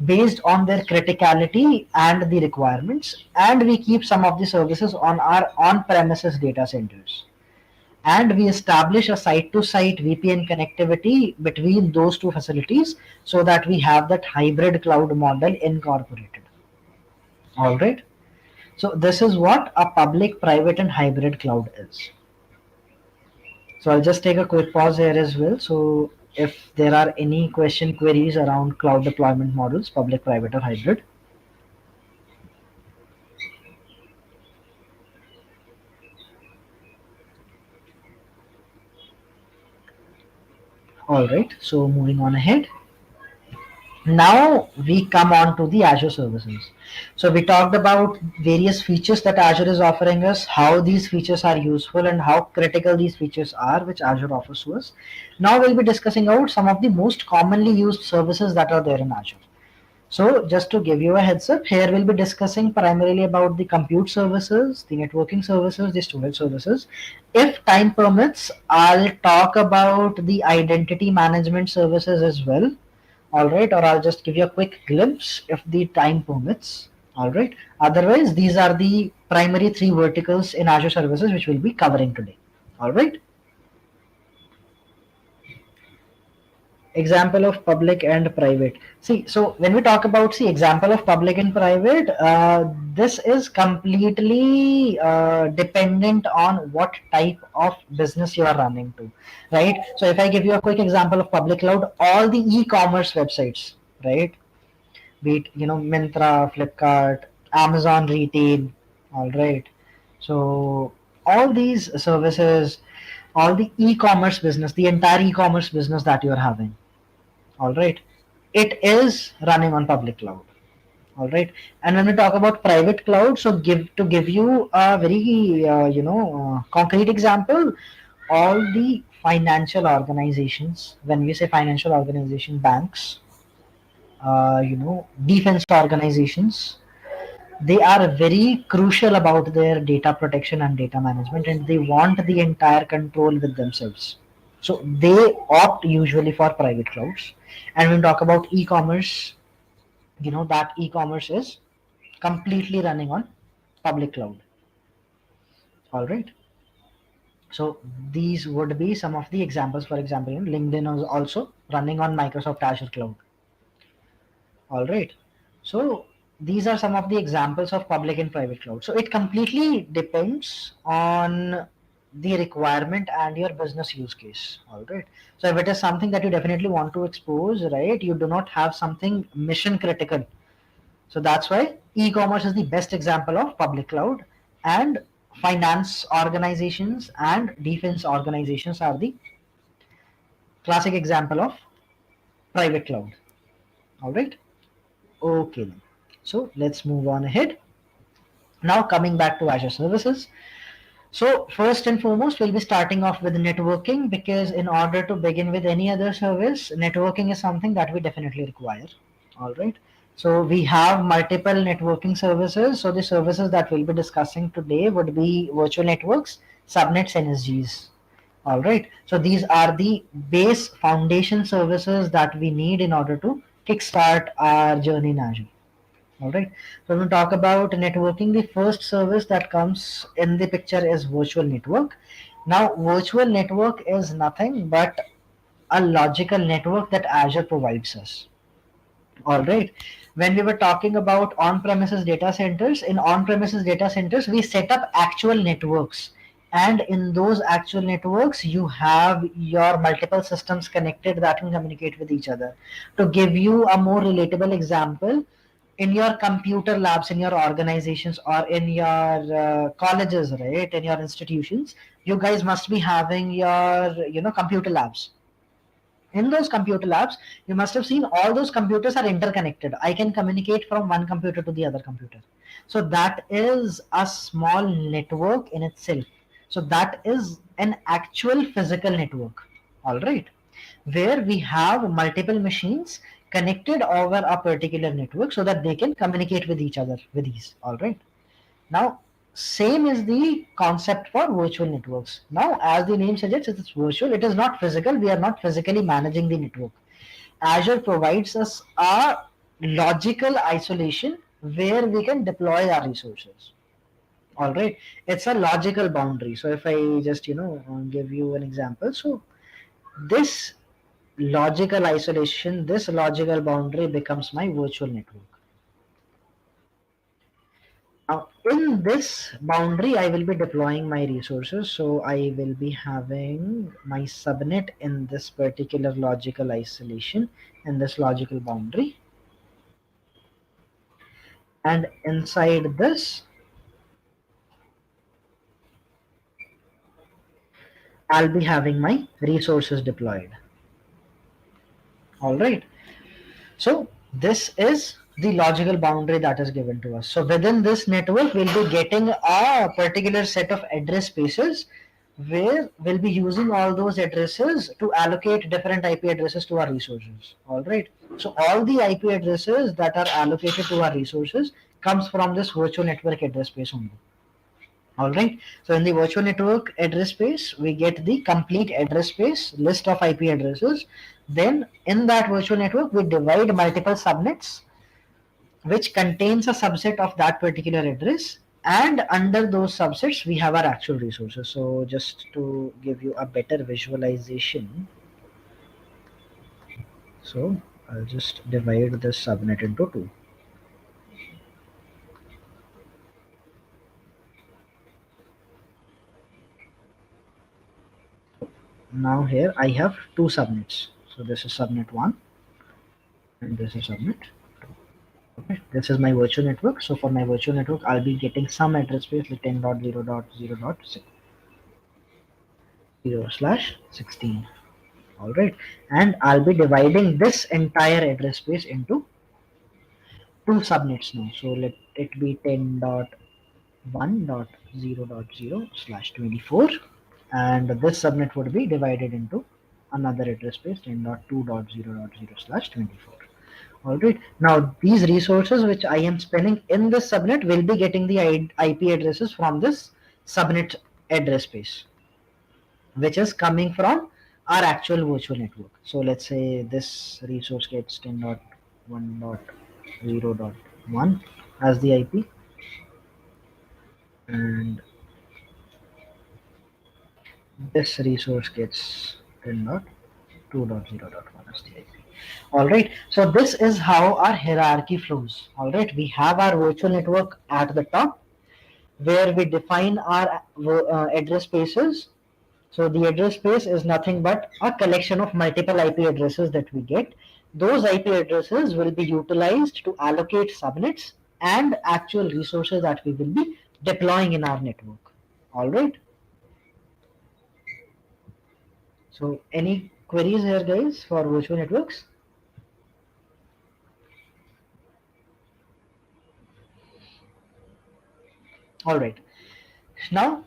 based on their criticality and the requirements, and we keep some of the services on our on-premises data centers. And we establish a site-to-site VPN connectivity between those two facilities so that we have that hybrid cloud model incorporated. All right. So this is what a public, private, and hybrid cloud is. So I'll just take a quick pause here as well. So if there are any question queries around cloud deployment models, public, private, or hybrid. All right. So moving on ahead. Now we come on to the Azure services. So we talked about various features that Azure is offering us, how these features are useful and how critical these features are, which Azure offers to us. Now we'll be discussing out some of the most commonly used services that are there in Azure. So just to give you a heads up, here we'll be discussing primarily about the compute services, the networking services, the storage services. If time permits, I'll talk about the identity management services as well. All right, or I'll just give you a quick glimpse if the time permits. All right. Otherwise, these are the primary three verticals in Azure services which we'll be covering today. All right. Example of public and private. See, so when we talk about the example of public and private, this is completely dependent on what type of business you are running to, right? So if I give you a quick example of public cloud, all the e-commerce websites, right? Be it Myntra, Flipkart, Amazon retail, all right. So all these services, all the e-commerce business, the entire e-commerce business that you're having, all right, it is running on public cloud. All right. And when we talk about private cloud, so give you a very concrete example, all the financial organizations, when we say financial organization, banks, defense organizations, they are very crucial about their data protection and data management, and they want the entire control with themselves. So they opt usually for private clouds. And when we talk about e-commerce, that e-commerce is completely running on public cloud. All right. So these would be some of the examples. For example, LinkedIn is also running on Microsoft Azure cloud. All right. So these are some of the examples of public and private cloud. So it completely depends on the requirement and your business use case. All right. So if it is something that you definitely want to expose, right, you do not have something mission critical. So that's why e-commerce is the best example of public cloud, and finance organizations and defense organizations are the classic example of private cloud. All right. Okay then. So let's move on ahead. Now coming back to Azure services. So first and foremost, we'll be starting off with networking, because in order to begin with any other service, networking is something that we definitely require. All right. So we have multiple networking services. So the services that we'll be discussing today would be virtual networks, subnets, and SGs. All right. So these are the base foundation services that we need in order to kickstart our journey in Azure. All right. So when we talk about networking, the first service that comes in the picture is virtual network. Now, virtual network is nothing but a logical network that Azure provides us. All right. When we were talking about on-premises data centers, in on-premises data centers, we set up actual networks. And in those actual networks, you have your multiple systems connected that can communicate with each other. To give you a more relatable example, in your computer labs, in your organizations, or in your colleges, right, in your institutions, you guys must be having your, computer labs. In those computer labs, you must have seen all those computers are interconnected. I can communicate from one computer to the other computer. So that is a small network in itself. So that is an actual physical network. All right. Where we have multiple machines connected over a particular network so that they can communicate with each other with ease. All right. Now, same is the concept for virtual networks. Now, as the name suggests, it is virtual. It is not physical. We are not physically managing the network. Azure provides us a logical isolation where we can deploy our resources. All right. It's a logical boundary. So if I just, give you an example. So this logical isolation, this logical boundary becomes my virtual network. Now, in this boundary, I will be deploying my resources. So I will be having my subnet in this particular logical isolation, in this logical boundary. And inside this, I'll be having my resources deployed. All right. So this is the logical boundary that is given to us. So within this network, we'll be getting a particular set of address spaces where we'll be using all those addresses to allocate different IP addresses to our resources. All right. So all the IP addresses that are allocated to our resources comes from this virtual network address space only. All right. So in the virtual network address space, we get the complete address space list of IP addresses. Then in that virtual network, we divide multiple subnets, which contains a subset of that particular address. And under those subsets, we have our actual resources. So just to give you a better visualization, so I'll just divide this subnet into two. Now here I have two subnets. So this is subnet 1 and this is subnet 2. Okay, this is my virtual network. So for my virtual network, I'll be getting some address space like 10.0.0.0/16. All right, and I'll be dividing this entire address space into two subnets now. So let it be 10.1.0.0/24, and this subnet would be divided into another address space 10.2.0.0/24. All right. Now these resources which I am spinning in this subnet will be getting the IP addresses from this subnet address space, which is coming from our actual virtual network. So let's say this resource gets 10.1.0.1 as the IP, and this resource gets 10.2.0.1 as the IP. All right. So this is how our hierarchy flows. All right. We have our virtual network at the top where we define our address spaces. So the address space is nothing but a collection of multiple IP addresses that we get. Those IP addresses will be utilized to allocate subnets and actual resources that we will be deploying in our network. All right. So any queries here, guys, for virtual networks? All right. Now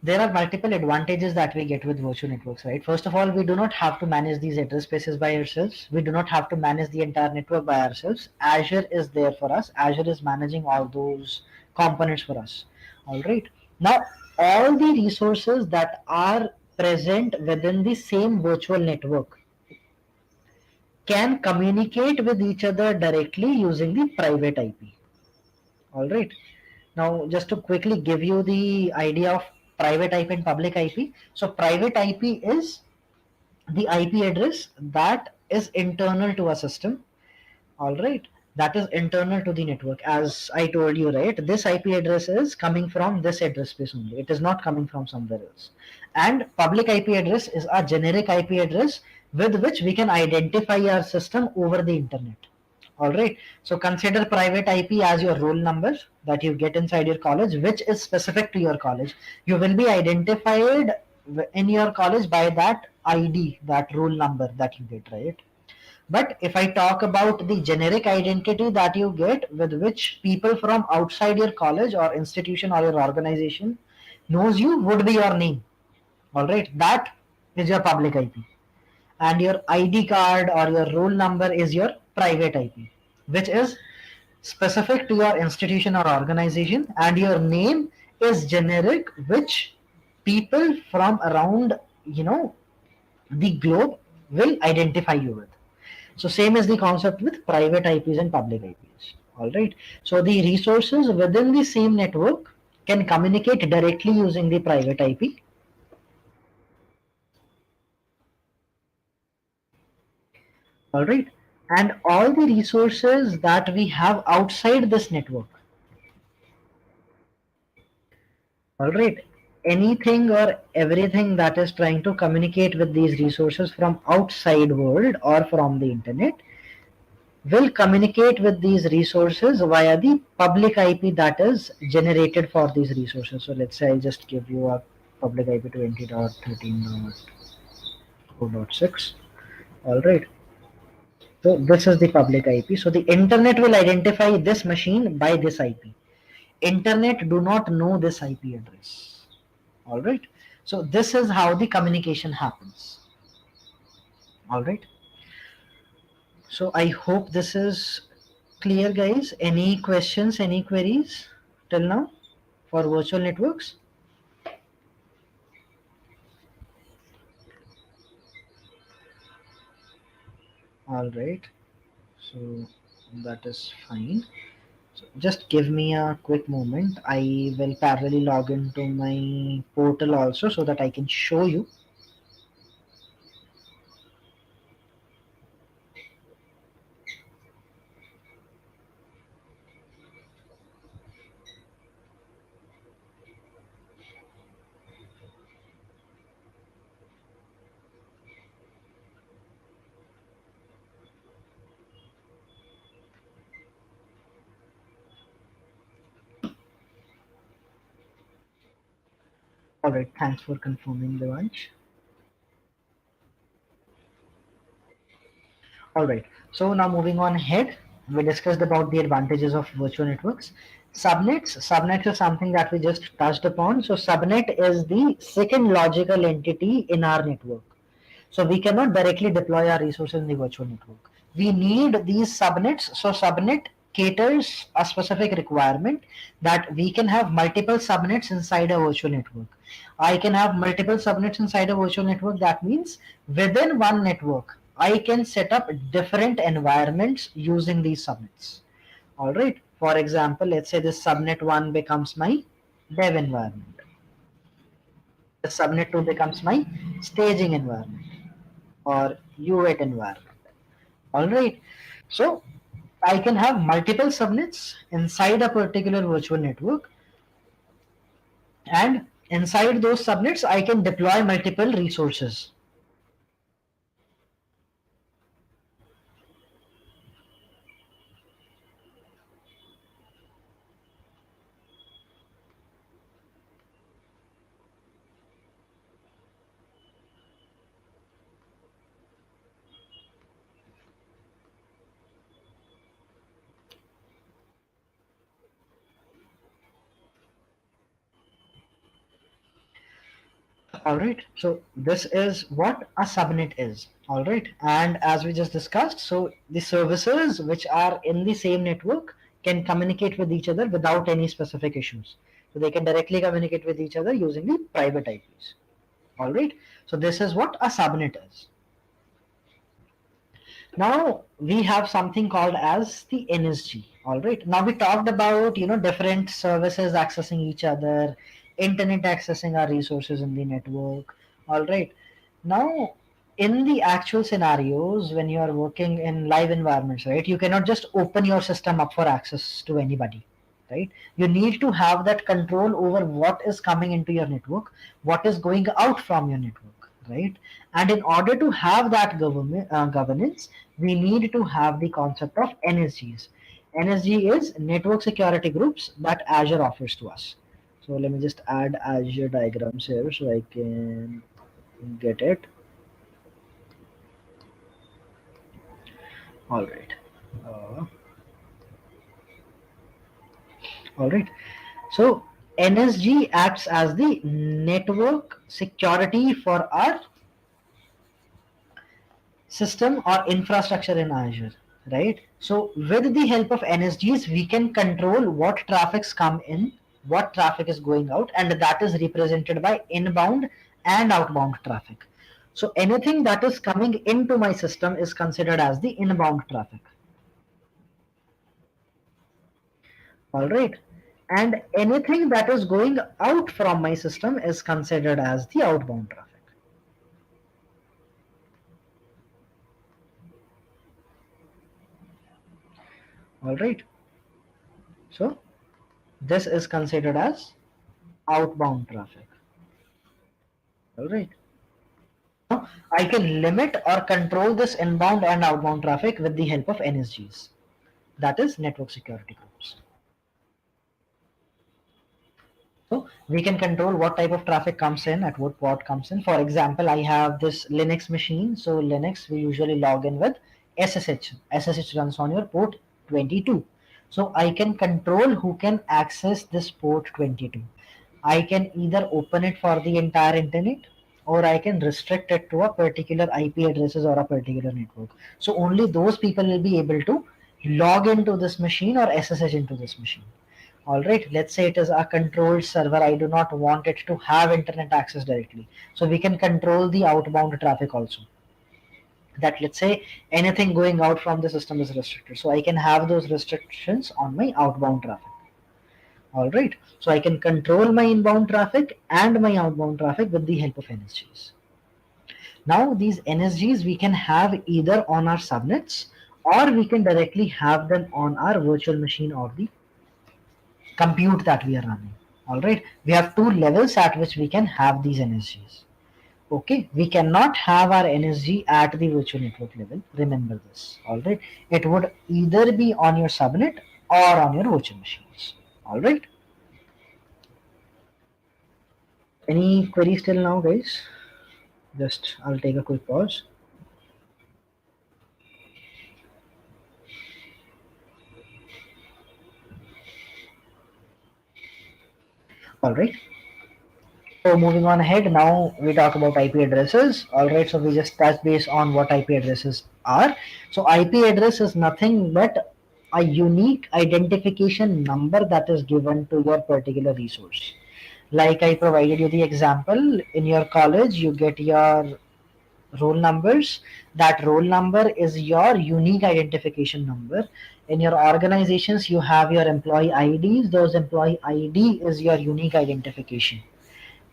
there are multiple advantages that we get with virtual networks, right? First of all, we do not have to manage these address spaces by ourselves. We do not have to manage the entire network by ourselves. Azure is there for us. Azure is managing all those components for us. All right. Now, all the resources that are present within the same virtual network can communicate with each other directly using the private IP. All right. Now, just to quickly give you the idea of private IP and public IP. So, private IP is the IP address that is internal to a system. All right. That is internal to the network. As I told you, right, this IP address is coming from this address space only. It is not coming from somewhere else. And public IP address is a generic IP address with which we can identify our system over the internet. All right. So consider private IP as your roll number that you get inside your college, which is specific to your college. You will be identified in your college by that ID, that roll number that you get, right? But if I talk about the generic identity that you get with which people from outside your college or institution or your organization knows you would be your name. All right. That is your public IP, and your ID card or your roll number is your private IP, which is specific to your institution or organization, and your name is generic, which people from around, the globe will identify you with. So same is the concept with private IPs and public IPs. All right. So the resources within the same network can communicate directly using the private IP. All right. And all the resources that we have outside this network. All right. Anything or everything that is trying to communicate with these resources from outside world or from the internet will communicate with these resources via the public IP that is generated for these resources. So let's say I'll just give you a public IP 20.13.4.6. All right. So this is the public IP. So the internet will identify this machine by this IP. Internet do not know this IP address. All right. So this is how the communication happens. All right. So I hope this is clear, guys. Any questions, any queries till now for virtual networks? All right. So that is fine. So just give me a quick moment. I will parallelly log into my portal also so that I can show you. All right. Thanks for confirming, Devansh. All right. So now moving on ahead, we discussed about the advantages of virtual networks. Subnets. Subnets is something that we just touched upon. So subnet is the second logical entity in our network. So we cannot directly deploy our resources in the virtual network. we need these subnets. So subnet caters a specific requirement that we can have multiple subnets inside a virtual network. I can have multiple subnets inside a virtual network. That means within one network, I can set up different environments using these subnets. All right. For example, let's say this subnet 1 becomes my dev environment. The subnet 2 becomes my staging environment or UAT environment. All right. So I can have multiple subnets inside a particular virtual network, and inside those subnets, I can deploy multiple resources. All right. So this is what a subnet is. All right. And as we just discussed, so the services which are in the same network can communicate with each other without any specific issues. So they can directly communicate with each other using the private IPs. All right. So this is what a subnet is. Now we have something called as the NSG. All right. Now we talked about different services accessing each other, internet accessing our resources in the network. All right. Now in the actual scenarios when you are working in live environments, right, you cannot just open your system up for access to anybody, right? You need to have that control over what is coming into your network, what is going out from your network, right? And in order to have that governance, we need to have the concept of NSGs. NSG is network security groups that Azure offers to us. So let me just add Azure diagrams here so I can get it. All right. Uh, all right. So NSG acts as the network security for our system or infrastructure in Azure, right? So with the help of NSGs, we can control what traffics come in, what traffic is going out, and that is represented by inbound and outbound traffic. So anything that is coming into my system is considered as the inbound traffic. All right. And anything that is going out from my system is considered as the outbound traffic. All right. So this is considered as outbound traffic. All right. Now I can limit or control this inbound and outbound traffic with the help of NSGs. That is network security groups. So we can control what type of traffic comes in at what port comes in. For example, I have this Linux machine. So Linux, we usually log in with SSH. SSH runs on your port 22. So I can control who can access this port 22. I can either open it for the entire internet, or I can restrict it to a particular IP addresses or a particular network. So only those people will be able to log into this machine or SSH into this machine. All right, let's say it is a controlled server. I do not want it to have internet access directly. So we can control the outbound traffic also. That let's say anything going out from the system is restricted. So I can have those restrictions on my outbound traffic. All right. So I can control my inbound traffic and my outbound traffic with the help of NSGs. Now these NSGs we can have either on our subnets, or we can directly have them on our virtual machine or the compute that we are running. All right. We have two levels at which we can have these NSGs. Okay. We cannot have our NSG at the virtual network level. Remember this. All right. It would either be on your subnet or on your virtual machines. All right. Any queries till now, guys? Just I'll take a quick pause. All right. So moving on ahead, now we talk about IP addresses. Alright, so we just touch base on what IP addresses are. So IP address is nothing but a unique identification number that is given to your particular resource. Like I provided you the example, in your college you get your roll numbers. That roll number is your unique identification number. In your organizations you have your employee IDs. Those employee ID is your unique identification.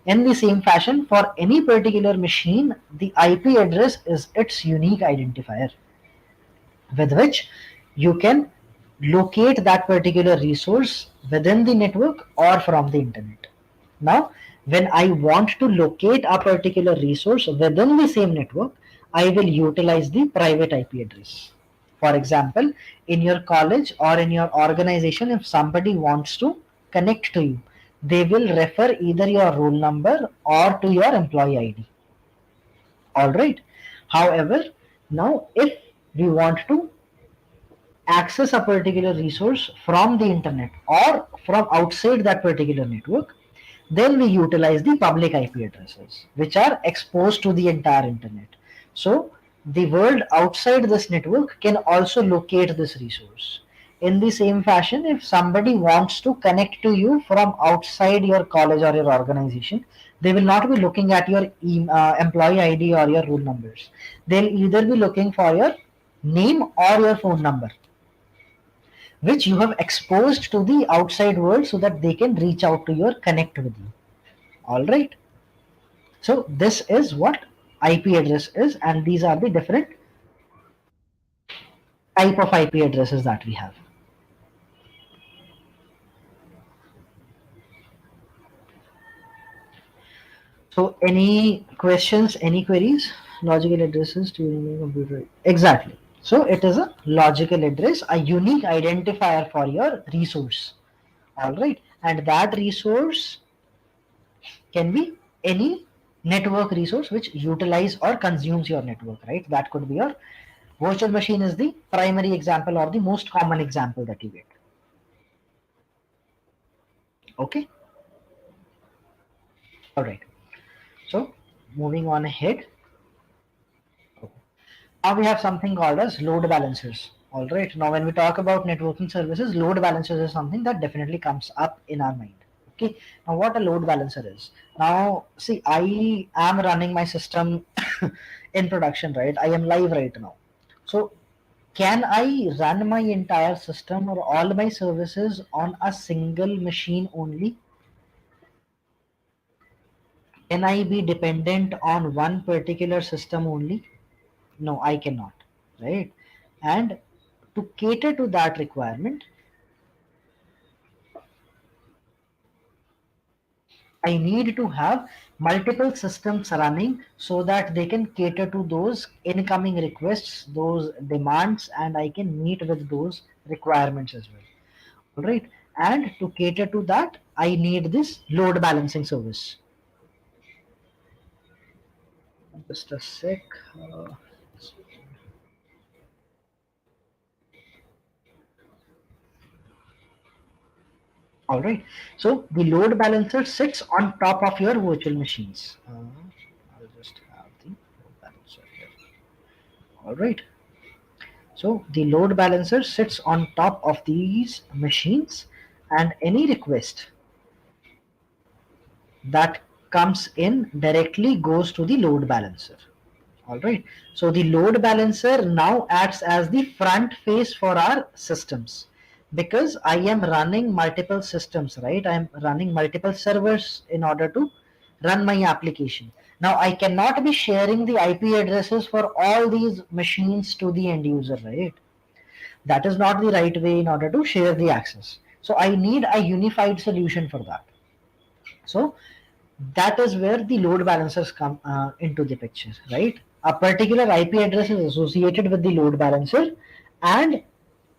In the same fashion, for any particular machine, the IP address is its unique identifier with which you can locate that particular resource within the network or from the internet. Now, when I want to locate a particular resource within the same network, I will utilize the private IP address. For example, in your college or in your organization, if somebody wants to connect to you, they will refer either your roll number or to your employee ID. All right. However, now if we want to access a particular resource from the internet or from outside that particular network, then we utilize the public IP addresses, which are exposed to the entire internet. So the world outside this network can also locate this resource. In the same fashion, if somebody wants to connect to you from outside your college or your organization, they will not be looking at your employee ID or your roll numbers. They'll either be looking for your name or your phone number, which you have exposed to the outside world so that they can reach out to you or connect with you. All right. So this is what IP address is, and these are the different type of IP addresses that we have. So any questions, any queries? Logical addresses to your computer. Exactly. So it is a logical address, a unique identifier for your resource. All right. And that resource can be any network resource which utilize or consumes your network, right? That could be your virtual machine is the primary example or the most common example that you get. Okay. All right. So moving on ahead, now we have something called as load balancers. All right. Now when we talk about networking services, load balancers is something that definitely comes up in our mind. Okay. Now what a load balancer is. Now see, I am running my system in production, right? I am live right now. So can I run my entire system or all my services on a single machine only? Can I be dependent on one particular system only? No, I cannot, right? And to cater to that requirement, I need to have multiple systems running so that they can cater to those incoming requests, those demands, and I can meet with those requirements as well. All right. And to cater to that, I need this load balancing service. Just a sec. Uh, all right. So the load balancer sits on top of your virtual machines. I'll just have the load balancer here. All right. So the load balancer sits on top of these machines, and any request that comes in directly goes to the load balancer. All right. So the load balancer now acts as the front face for our systems, because I am running multiple systems, right? I am running multiple servers in order to run my application. Now I cannot be sharing the IP addresses for all these machines to the end user, right? That is not the right way in order to share the access. So I need a unified solution for that. So that is where the load balancers come into the picture, right? A particular IP address is associated with the load balancer, and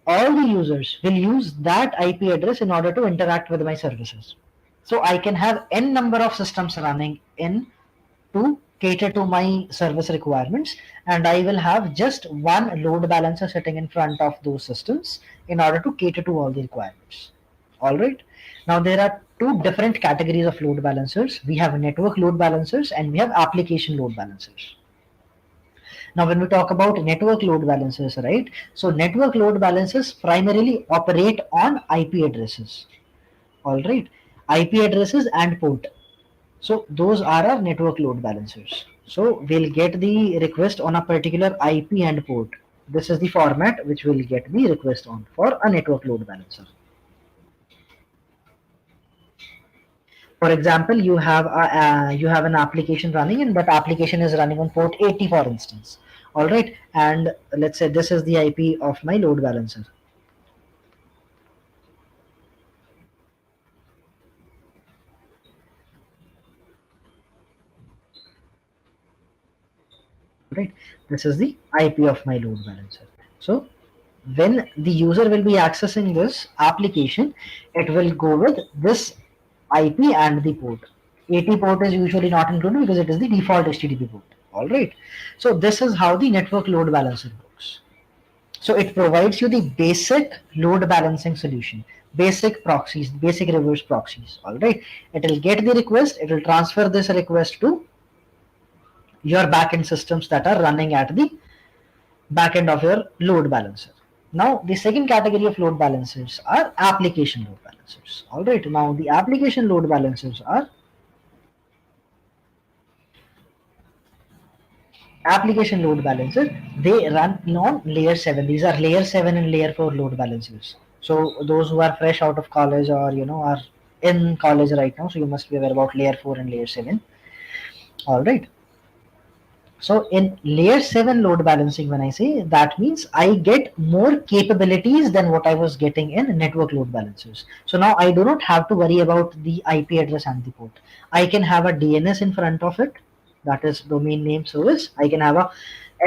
all the users will use that IP address in order to interact with my services. So I can have n number of systems running in to cater to my service requirements, and I will have just one load balancer sitting in front of those systems in order to cater to all the requirements. All right. Now there are two different categories of load balancers. We have network load balancers and we have application load balancers. Now, when we talk about network load balancers, right? So, network load balancers primarily operate on IP addresses. All right, IP addresses and port. So, those are our network load balancers. So, we'll get the request on a particular IP and port. This is the format which will get the request on for a network load balancer. For example, you have an application running, and that application is running on port 80, for instance. All right, and let's say this is the IP of my load balancer. Right, this is the IP of my load balancer. So when the user will be accessing this application, it will go with this IP and the port. 80 port is usually not included because it is the default HTTP port. All right. So this is how the network load balancer works. So it provides you the basic load balancing solution, basic proxies, basic reverse proxies. All right. It will get the request. It will transfer this request to your backend systems that are running at the backend of your load balancer. Now, the second category of load balancers are application load balancers. All right. Now, the application load balancers are application load balancer. They run on layer 7. These are layer 7 and layer 4 load balancers. So, those who are fresh out of college or are in college right now, so you must be aware about layer 4 and layer 7. All right. So in layer 7 load balancing, when I say that means I get more capabilities than what I was getting in network load balancers. So now I do not have to worry about the IP address and the port. I can have a DNS in front of it, that is domain name service. I can have a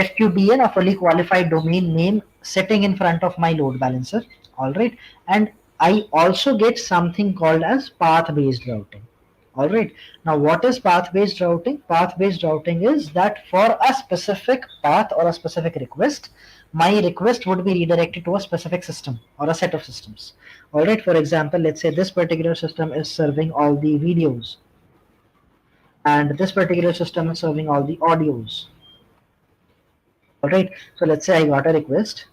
FQDN, a fully qualified domain name, sitting in front of my load balancer. All right. And I also get something called as path based routing. All right. Now, what is path-based routing? Path-based routing is that for a specific path or a specific request, my request would be redirected to a specific system or a set of systems. All right. For example, let's say this particular system is serving all the videos, and this particular system is serving all the audios. All right. So let's say I got a request.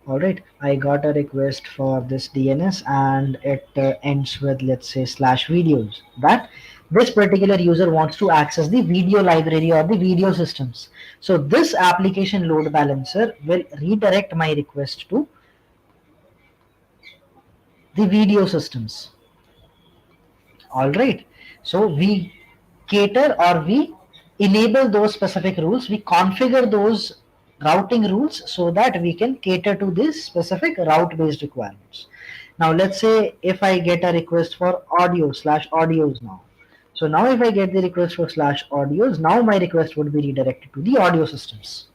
All right, I got a request for this DNS and it ends with, let's say, /videos, that this particular user wants to access the video library or the video systems. So this application load balancer will redirect my request to the video systems. All right, so we cater or we enable those specific rules, we configure those routing rules so that we can cater to these specific route based requirements. Now let's say if I get a request for audio/audios now. So now if I get the request for /audios, now my request would be redirected to the audio systems.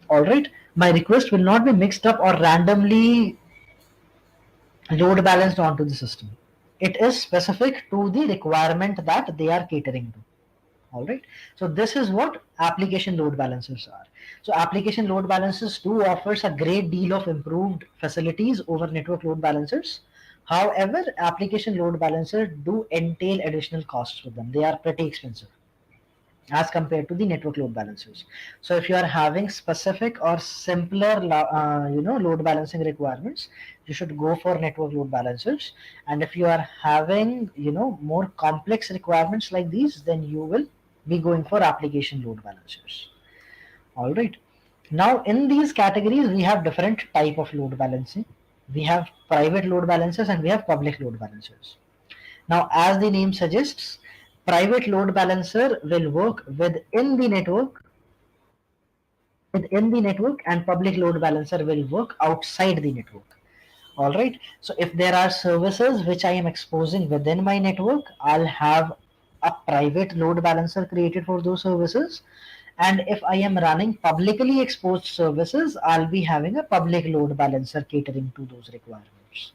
All right, my request will not be mixed up or randomly load balanced onto the system. It is specific to the requirement that they are catering to. All right. So this is what application load balancers are. So application load balancers do offers a great deal of improved facilities over network load balancers. However, application load balancers do entail additional costs with them. They are pretty expensive as compared to the network load balancers. So if you are having specific or simpler load balancing requirements, you should go for network load balancers. And if you are having more complex requirements like these, then you will be going for application load balancers. All right. Now in these categories we have different type of load balancing. We have private load balancers and we have public load balancers. Now, as the name suggests, private load balancer will work within the network, and public load balancer will work outside the network. All right. So if there are services which I am exposing within my network, I'll have a private load balancer created for those services. And if I am running publicly exposed services, I'll be having a public load balancer catering to those requirements.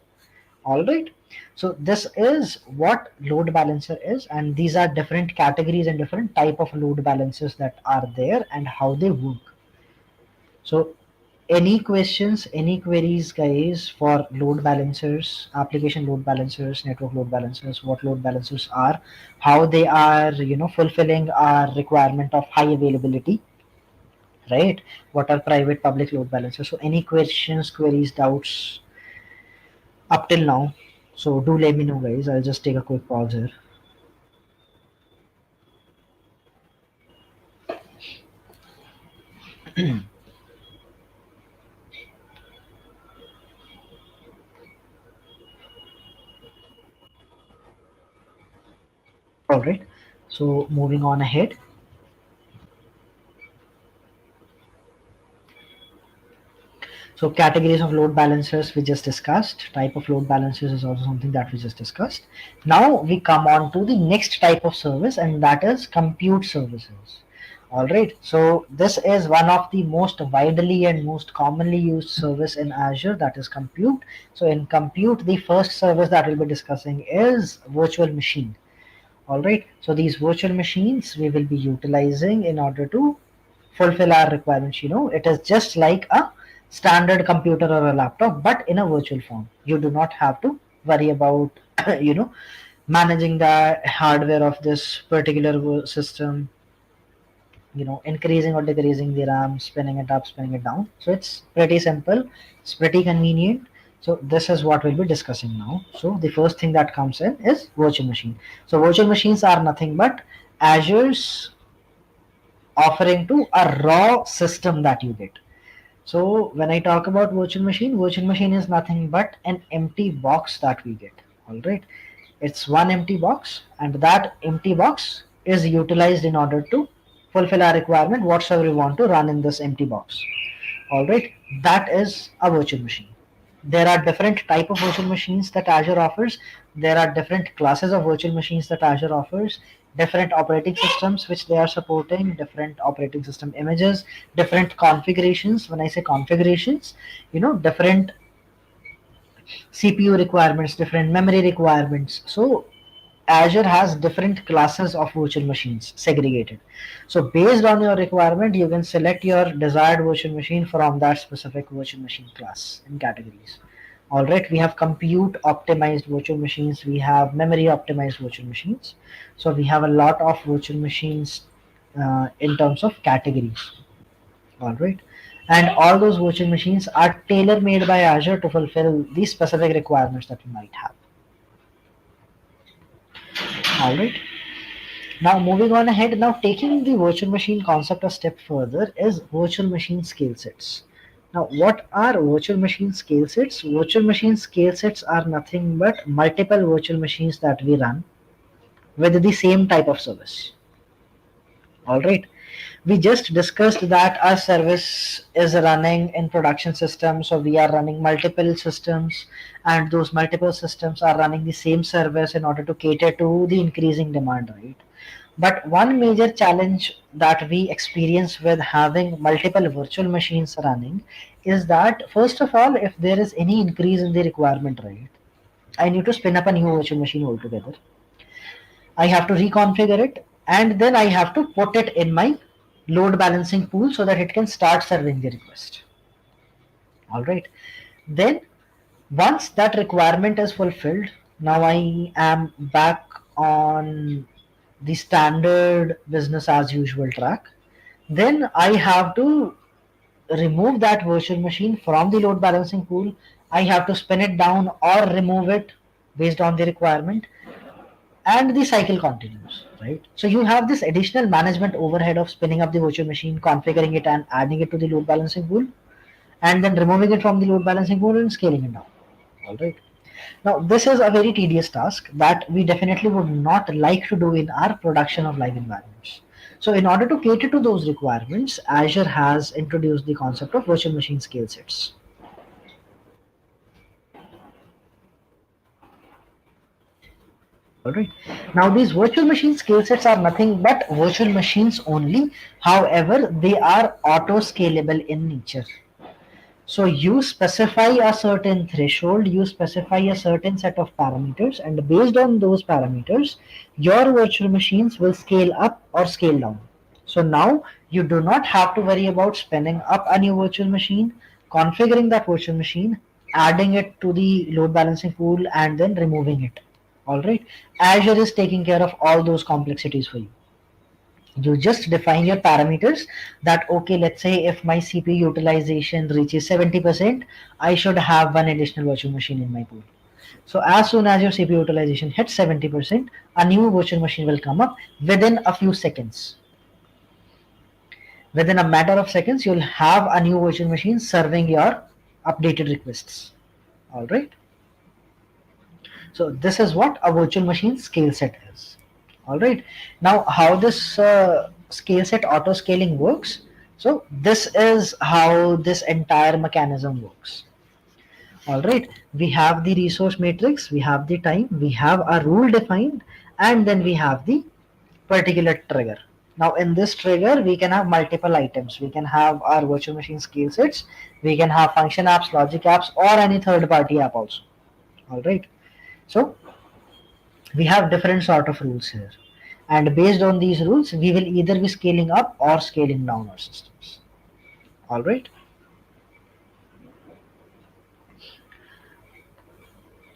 All right. So this is what load balancer is, and these are different categories and different type of load balancers that are there and how they work. So any questions, any queries, guys, for load balancers, application load balancers, network load balancers, what load balancers are, how they are, fulfilling our requirement of high availability, right? What are private public load balancers? So any questions, queries, doubts up till now? So do let me know, guys. I'll just take a quick pause here. All right. So moving on ahead. So categories of load balancers we just discussed. Type of load balancers is also something that we just discussed. Now we come on to the next type of service, and that is compute services. All right. So this is one of the most widely and most commonly used service in Azure, that is compute. So in compute, the first service that we'll be discussing is virtual machine. All right. So these virtual machines we will be utilizing in order to fulfill our requirements. It is just like a standard computer or a laptop, but in a virtual form. You do not have to worry about you know managing the hardware of this particular system, increasing or decreasing the RAM, spinning it up, spinning it down. So it's pretty simple, it's pretty convenient. So this is what we'll be discussing now. So the first thing that comes in is virtual machine. So virtual machines are nothing but Azure's offering to a raw system that you get. So when I talk about virtual machine is nothing but an empty box that we get. All right, it's one empty box, and that empty box is utilized in order to fulfill our requirement, whatsoever we want to run in this empty box. All right, that is a virtual machine. There are different type of virtual machines that Azure offers. There are different classes of virtual machines that Azure offers, different operating systems which they are supporting, different operating system images, different configurations. When I say configurations, different CPU requirements, different memory requirements. So Azure has different classes of virtual machines segregated. So based on your requirement, you can select your desired virtual machine from that specific virtual machine class and categories. All right, we have compute optimized virtual machines, we have memory optimized virtual machines. So we have a lot of virtual machines in terms of categories. All right, and all those virtual machines are tailor made by Azure to fulfill these specific requirements that you might have. All right. Now moving on ahead, now taking the virtual machine concept a step further is virtual machine scale sets. Now what are virtual machine scale sets? Virtual machine scale sets are nothing but multiple virtual machines that we run with the same type of service. Alright. We just discussed that our service is running in production systems, so we are running multiple systems, and those multiple systems are running the same service in order to cater to the increasing demand, right? But one major challenge that we experience with having multiple virtual machines running is that, first of all, if there is any increase in the requirement, right, I need to spin up a new virtual machine altogether. I have to reconfigure it, and then I have to put it in my load balancing pool so that it can start serving the request. All right. Then once that requirement is fulfilled, now I am back on the standard business as usual track. Then I have to remove that virtual machine from the load balancing pool. I have to spin it down or remove it based on the requirement, and the cycle continues, right? So you have this additional management overhead of spinning up the virtual machine, configuring it, and adding it to the load balancing pool, and then removing it from the load balancing pool and scaling it down. All right. Now, this is a very tedious task that we definitely would not like to do in our production of live environments. So, in order to cater to those requirements, Azure has introduced the concept of virtual machine scale sets. All right. Now, these virtual machine scale sets are nothing but virtual machines only. However, they are auto scalable in nature. So you specify a certain threshold, you specify a certain set of parameters, and based on those parameters, your virtual machines will scale up or scale down. So now you do not have to worry about spinning up a new virtual machine, configuring that virtual machine, adding it to the load balancing pool, and then removing it. All right. Azure is taking care of all those complexities for you. You just define your parameters that, okay, let's say if my CPU utilization reaches 70%, I should have one additional virtual machine in my pool. So as soon as your CPU utilization hits 70%, a new virtual machine will come up within a few seconds. Within a matter of seconds, you'll have a new virtual machine serving your updated requests. All right. So this is what a virtual machine scale set is. All right. Now, how this scale set auto scaling works. So this is how this entire mechanism works. All right. We have the resource matrix, we have the time, we have a rule defined, and then we have the particular trigger. Now in this trigger, we can have multiple items. We can have our virtual machine scale sets, we can have function apps, logic apps, or any third party app also. All right. So we have different sort of rules here. And based on these rules, we will either be scaling up or scaling down our systems. All right.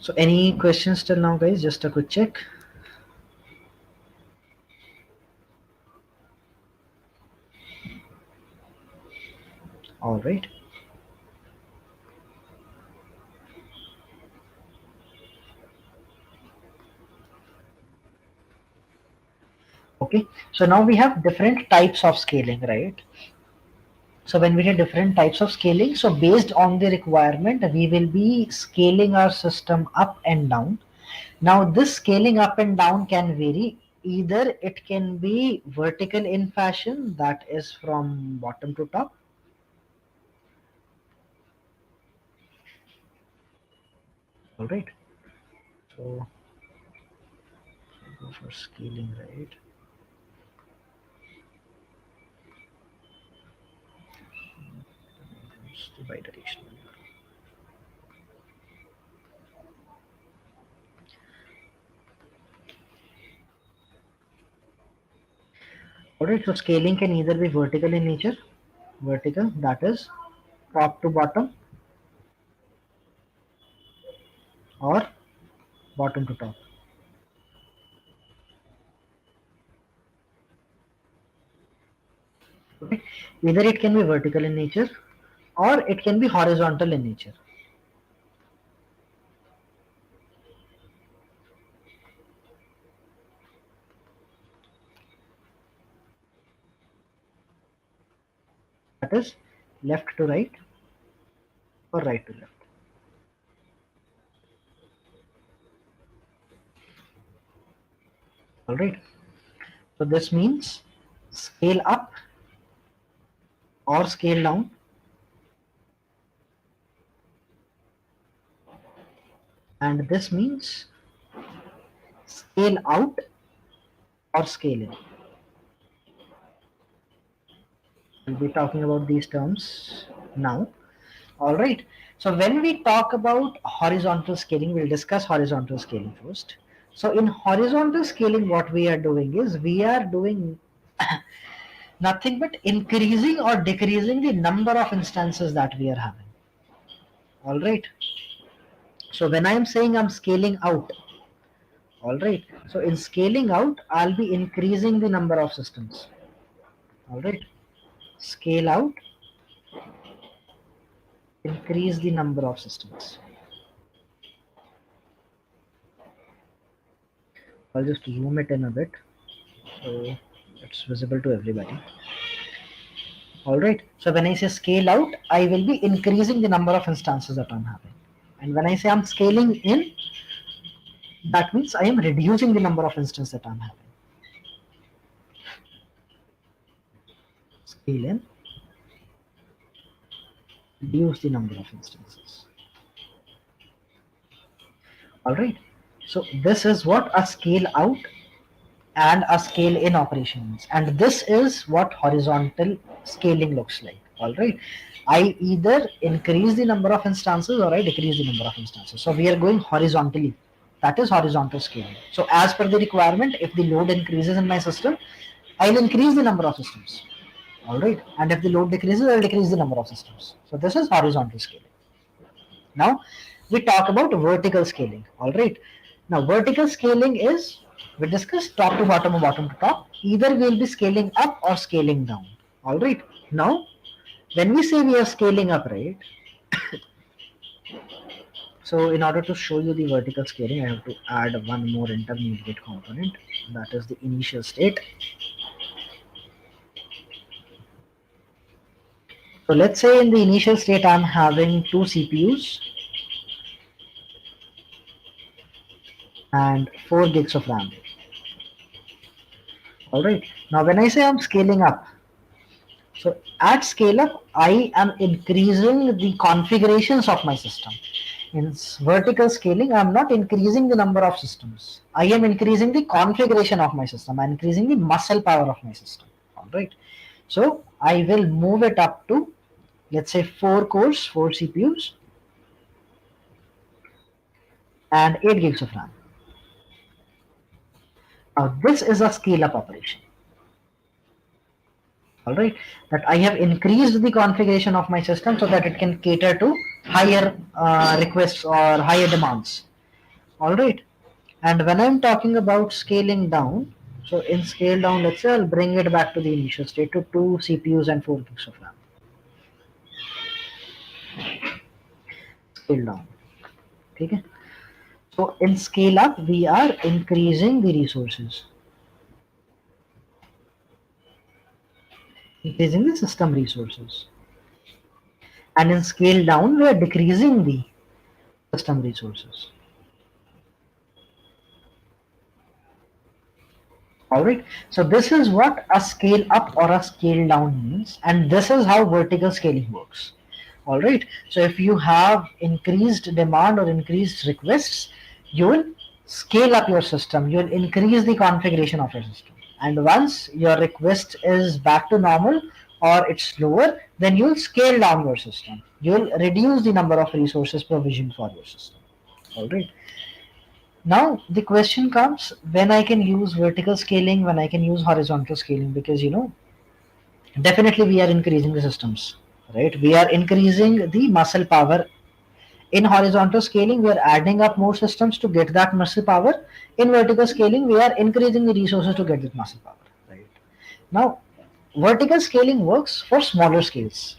So any questions till now, guys? Just a quick check. All right. Okay. So now we have different types of scaling, right? So when we do different types of scaling, so based on the requirement, we will be scaling our system up and down. Now this scaling up and down can vary. Either it can be vertical in fashion, that is from bottom to top. All right. So go for scaling, right? It's the bidirectional. All right. So scaling can either be vertical in nature, vertical, that is top to bottom, or bottom to top. Okay. Either it can be vertical in nature or it can be horizontal in nature. That is left to right or right to left. All right. So this means scale up or scale down, and this means scale out or scale in. We'll be talking about these terms now. All right. So when we talk about horizontal scaling, we'll discuss horizontal scaling first. So in horizontal scaling, what we are doing is we are doing nothing but increasing or decreasing the number of instances that we are having. All right. So when I am saying I'm scaling out, all right. So in scaling out, I'll be increasing the number of systems. All right. Scale out, increase the number of systems. I'll just zoom it in a bit so it's visible to everybody. All right. So when I say scale out, I will be increasing the number of instances that I'm having. And when I say I'm scaling in, that means I am reducing the number of instances that I'm having. Scale in, reduce the number of instances. All right. So this is what a scale out and a scale in operations, and this is what horizontal scaling looks like. All right. I either increase the number of instances or I decrease the number of instances. So we are going horizontally. That is horizontal scaling. So as per the requirement, if the load increases in my system, I'll increase the number of systems. All right. And if the load decreases, I'll decrease the number of systems. So this is horizontal scaling. Now we talk about vertical scaling. All right. Now vertical scaling is, we discussed top to bottom or bottom to top. Either we'll be scaling up or scaling down. All right. Now when we say we are scaling up, right? So in order to show you the vertical scaling, I have to add one more intermediate component, that is the initial state. So let's say in the initial state I'm having two CPUs and 4 gigs of RAM. Alright, now when I say I'm scaling up, so at scale up I am increasing the configurations of my system. In vertical scaling, I am not increasing the number of systems. I am increasing the configuration of my system. I am increasing the muscle power of my system. Alright, so I will move it up to, let's say, 4 cores, 4 CPUs, and 8 gigs of RAM. Now this is a scale up operation. Alright, that I have increased the configuration of my system so that it can cater to higher requests or higher demands. Alright, and when I'm talking about scaling down, so in scale down, let's say I'll bring it back to the initial state to 2 CPUs and 4 gigs of RAM. Scale down. Okay. So in scale up, we are increasing the resources, increasing the system resources. And in scale down, we are decreasing the system resources. Alright, so this is what a scale up or a scale down means, and this is how vertical scaling works. Alright, so if you have increased demand or increased requests, you will scale up your system, you will increase the configuration of your system. And once your request is back to normal or it's lower, then you will scale down your system. You will reduce the number of resources provisioned for your system. Alright. Now the question comes, when I can use vertical scaling, when I can use horizontal scaling, because definitely we are increasing the systems, right? We are increasing the muscle power. In horizontal scaling, we are adding up more systems to get that muscle power. In vertical scaling, we are increasing the resources to get that muscle power, right? Now, vertical scaling works for smaller scales.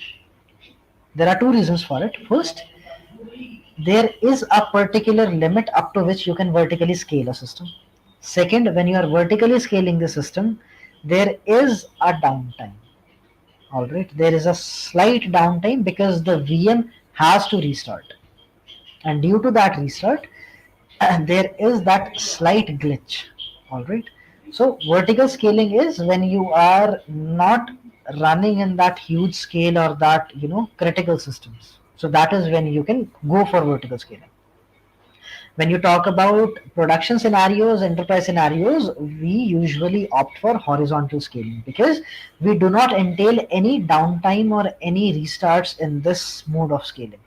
There are two reasons for it. First, there is a particular limit up to which you can vertically scale a system. Second, when you are vertically scaling the system, there is a downtime. Alright, there is a slight downtime because the VM has to restart. And due to that restart, there is that slight glitch. Alright, so vertical scaling is when you are not running in that huge scale or that critical systems. So that is when you can go for vertical scaling. When you talk about production scenarios, enterprise scenarios, we usually opt for horizontal scaling because we do not entail any downtime or any restarts in this mode of scaling.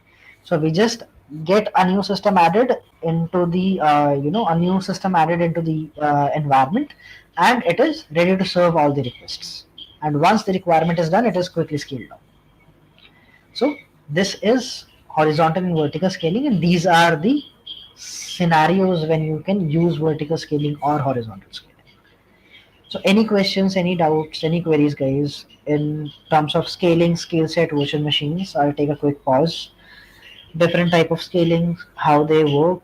So we just get a new system added into the a new system added into the environment, and it is ready to serve all the requests. And once the requirement is done, it is quickly scaled down. So this is horizontal and vertical scaling, and these are the scenarios when you can use vertical scaling or horizontal scaling. So any questions, any doubts, any queries, guys, in terms of scaling, skill set, virtual machines? I'll take a quick pause. Different type of scaling, how they work,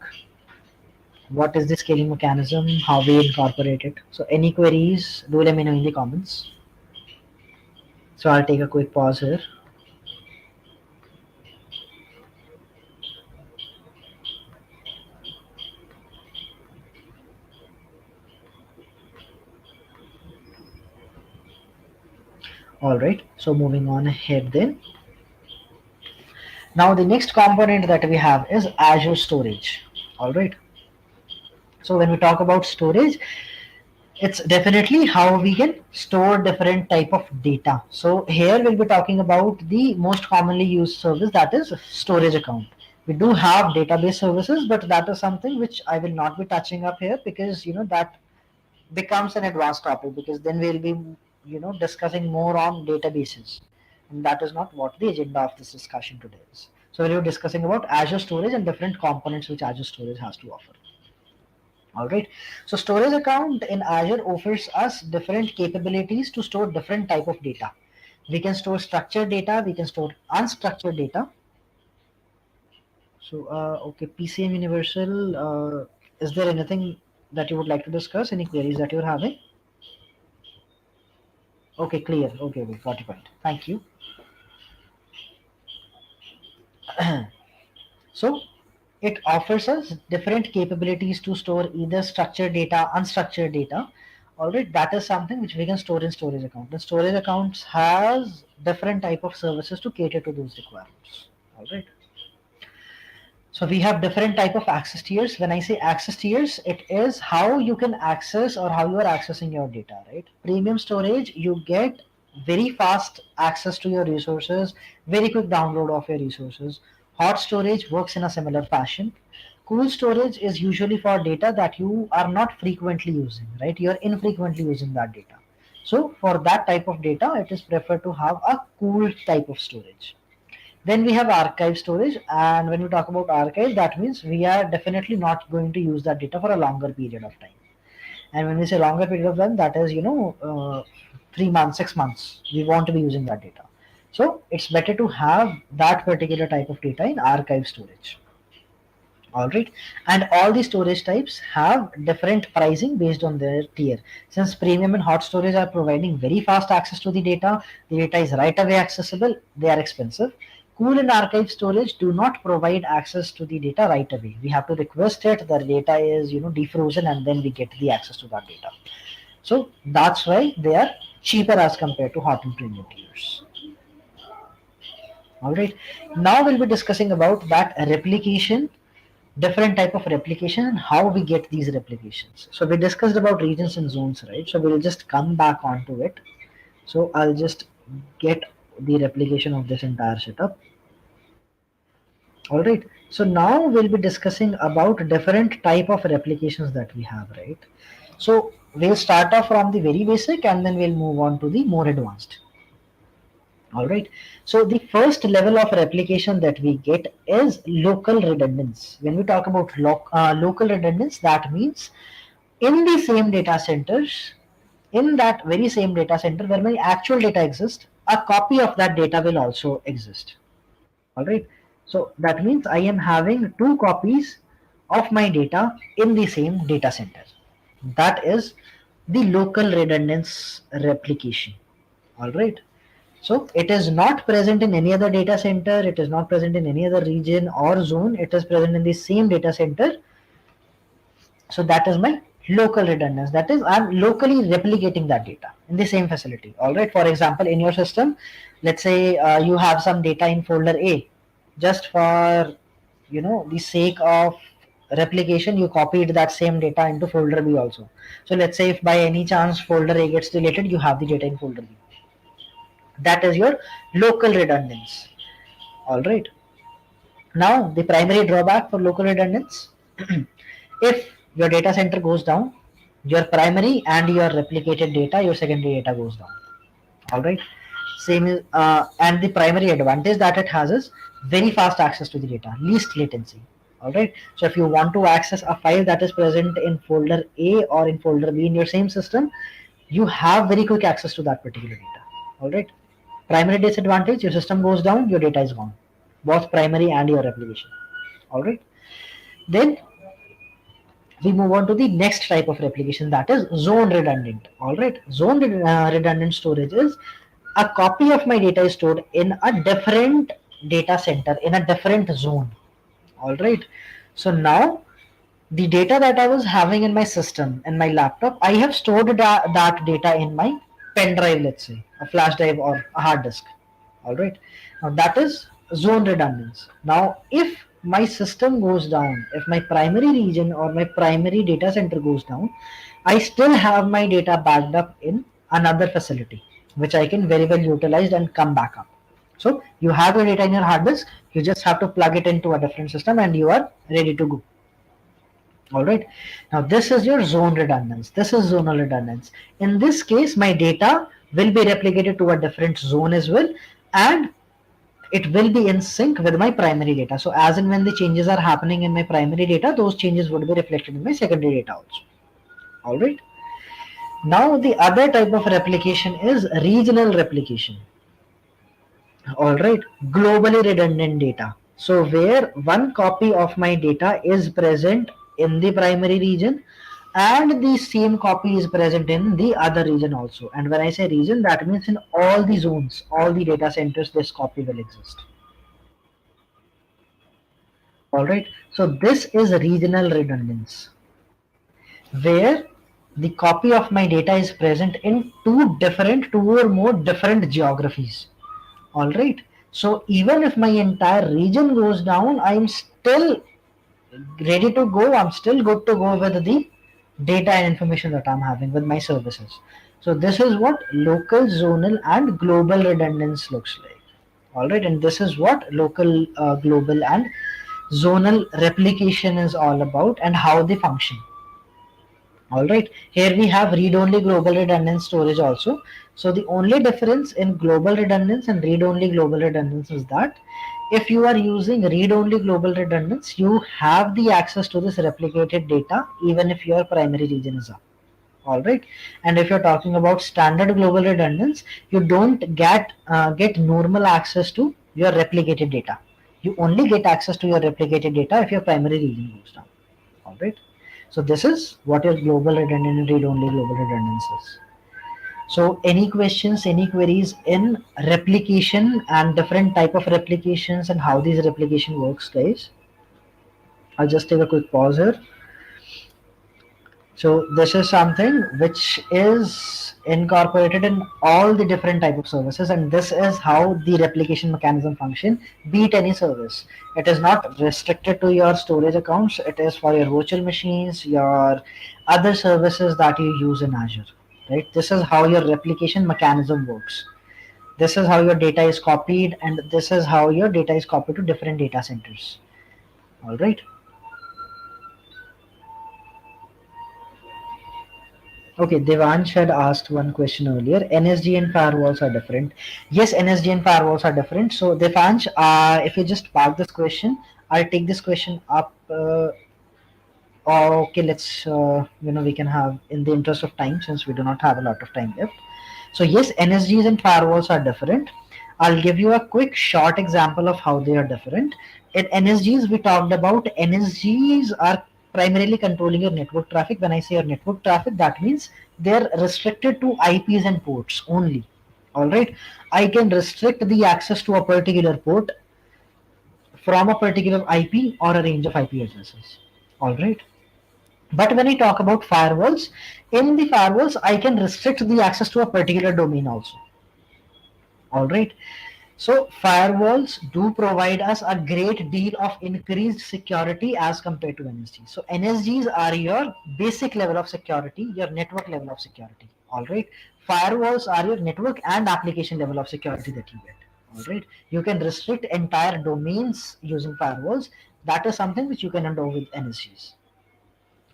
what is the scaling mechanism, how we incorporate it. So any queries, do let me know in the comments. So I'll take a quick pause here. Alright, so moving on ahead then. Now the next component that we have is Azure storage. Alright. So when we talk about storage, it's definitely how we can store different type of data. So here we'll be talking about the most commonly used service, that is storage account. We do have database services, but that is something which I will not be touching up here because that becomes an advanced topic, because then we'll be discussing more on databases, and that is not what the agenda of this discussion today is. So we'll be discussing about Azure storage and different components which Azure storage has to offer. All right. So storage account in Azure offers us different capabilities to store different type of data. We can store structured data, we can store unstructured data. So okay, PCM Universal, is there anything that you would like to discuss? Any queries that you're having? Okay, clear. Okay, okay, got your point. Thank you. So it offers us different capabilities to store either structured data, unstructured data. All right, that is something which we can store in storage account. And storage accounts has different type of services to cater to those requirements. All right. So we have different type of access tiers. When I say access tiers, it is how you can access or how you are accessing your data, right? Premium storage, you get very fast access to your resources, very quick download of your resources. Hot storage works in a similar fashion. Cool storage is usually for data that you are not frequently using, right? You are infrequently using that data. So for that type of data, it is preferred to have a cool type of storage. Then we have archive storage, and when we talk about archive, that means we are definitely not going to use that data for a longer period of time. And when we say longer period of time, that is 3 months, 6 months. We want to be using that data. So it's better to have that particular type of data in archive storage. All right, and all the storage types have different pricing based on their tier. Since premium and hot storage are providing very fast access to the data is right away accessible, they are expensive. Cool and archive storage do not provide access to the data right away. We have to request it, the data is defrozen, and then we get the access to that data. So that's why they are cheaper as compared to hot and premium tiers. All right, now we'll be discussing about that replication, different type of replication, and how we get these replications. So we discussed about regions and zones, right? So we'll just come back onto it. So I'll just get the replication of this entire setup. All right, so now we'll be discussing about different type of replications that we have, right? So we'll start off from the very basic, and then we'll move on to the more advanced. All right, so the first level of replication that we get is local redundance. When we talk about local redundance, that means in the same data centers, in that very same data center where my actual data exists, a copy of that data will also exist. All right, so that means I am having two copies of my data in the same data center. That is the local redundance replication. All right, so it is not present in any other data center, it is not present in any other region or zone, it is present in the same data center. So that is my local redundance. That is, I'm locally replicating that data in the same facility. All right. For example, in your system, let's say you have some data in folder A. Just for the sake of replication, you copied that same data into folder B also. So let's say if by any chance folder A gets deleted, you have the data in folder B. That is your local redundance. All right. Now the primary drawback for local redundance. If your data center goes down, your primary and your replicated data, your secondary data goes down. All right. Same and the primary advantage that it has is very fast access to the data, least latency. All right. So if you want to access a file that is present in folder A or in folder B in your same system, you have very quick access to that particular data. All right. Primary disadvantage: your system goes down, your data is gone, both primary and your replication. All right. Then we move on to the next type of replication, that is zone redundant. All right, zone redundant storage is a copy of my data is stored in a different data center in a different zone. All right, so now the data that I was having in my system and my laptop, I have stored that data in my pen drive, let's say a flash drive or a hard disk. All right, now that is zone redundance. Now if my system goes down, if my primary region or my primary data center goes down, I still have my data backed up in another facility which I can very well utilize and come back up. So you have your data in your hard disk, you just have to plug it into a different system and you are ready to go. All right. Now this is your zone redundance. This is zonal redundance. In this case, my data will be replicated to a different zone as well, and it will be in sync with my primary data. So as and when the changes are happening in my primary data, those changes would be reflected in my secondary data also. All right. Now the other type of replication is regional replication. All right, globally redundant data. So where one copy of my data is present in the primary region and the same copy is present in the other region also. And when I say region, that means in all the zones, all the data centers, this copy will exist. All right. So this is regional redundance, where the copy of my data is present in two or more different geographies. All right. So even if my entire region goes down, I'm still ready to go. I'm still good to go with the data and information that I'm having with my services. So this is what local, zonal, and global redundancy looks like. All right, and this is what local, global, and zonal replication is all about and how they function. All right, here we have read-only global redundant storage also. So the only difference in global redundance and read-only global redundance is that if you are using read-only global redundance, you have the access to this replicated data even if your primary region is up. All right, and if you're talking about standard global redundance, you don't get normal access to your replicated data. You only get access to your replicated data if your primary region goes down. All right. So this is what your global redundant and read-only global redundance is. So any questions, any queries in replication and different type of replications and how these replication works, guys? I'll just take a quick pause here. So this is something which is incorporated in all the different type of services, and this is how the replication mechanism function, be it any service. It is not restricted to your storage accounts. It is for your virtual machines, your other services that you use in Azure. Right? This is how your replication mechanism works. This is how your data is copied, and this is how your data is copied to different data centers. All right. Okay, Devansh had asked one question earlier. NSG and firewalls are different. Yes, NSG and firewalls are different. So, Devansh, if you just park this question, I'll take this question up. Okay, let's, we can have, in the interest of time, since we do not have a lot of time left. So, yes, NSGs and firewalls are different. I'll give you a quick short example of how they are different. In NSGs, we talked about NSGs are primarily controlling your network traffic. When I say your network traffic, that means they're restricted to IPs and ports only. All right. I can restrict the access to a particular port from a particular IP or a range of IP addresses. All right. But when I talk about firewalls, in the firewalls, I can restrict the access to a particular domain also. All right. So firewalls do provide us a great deal of increased security as compared to NSGs. So NSGs are your basic level of security, your network level of security. All right. Firewalls are your network and application level of security that you get. All right. You can restrict entire domains using firewalls. That is something which you can do with NSGs.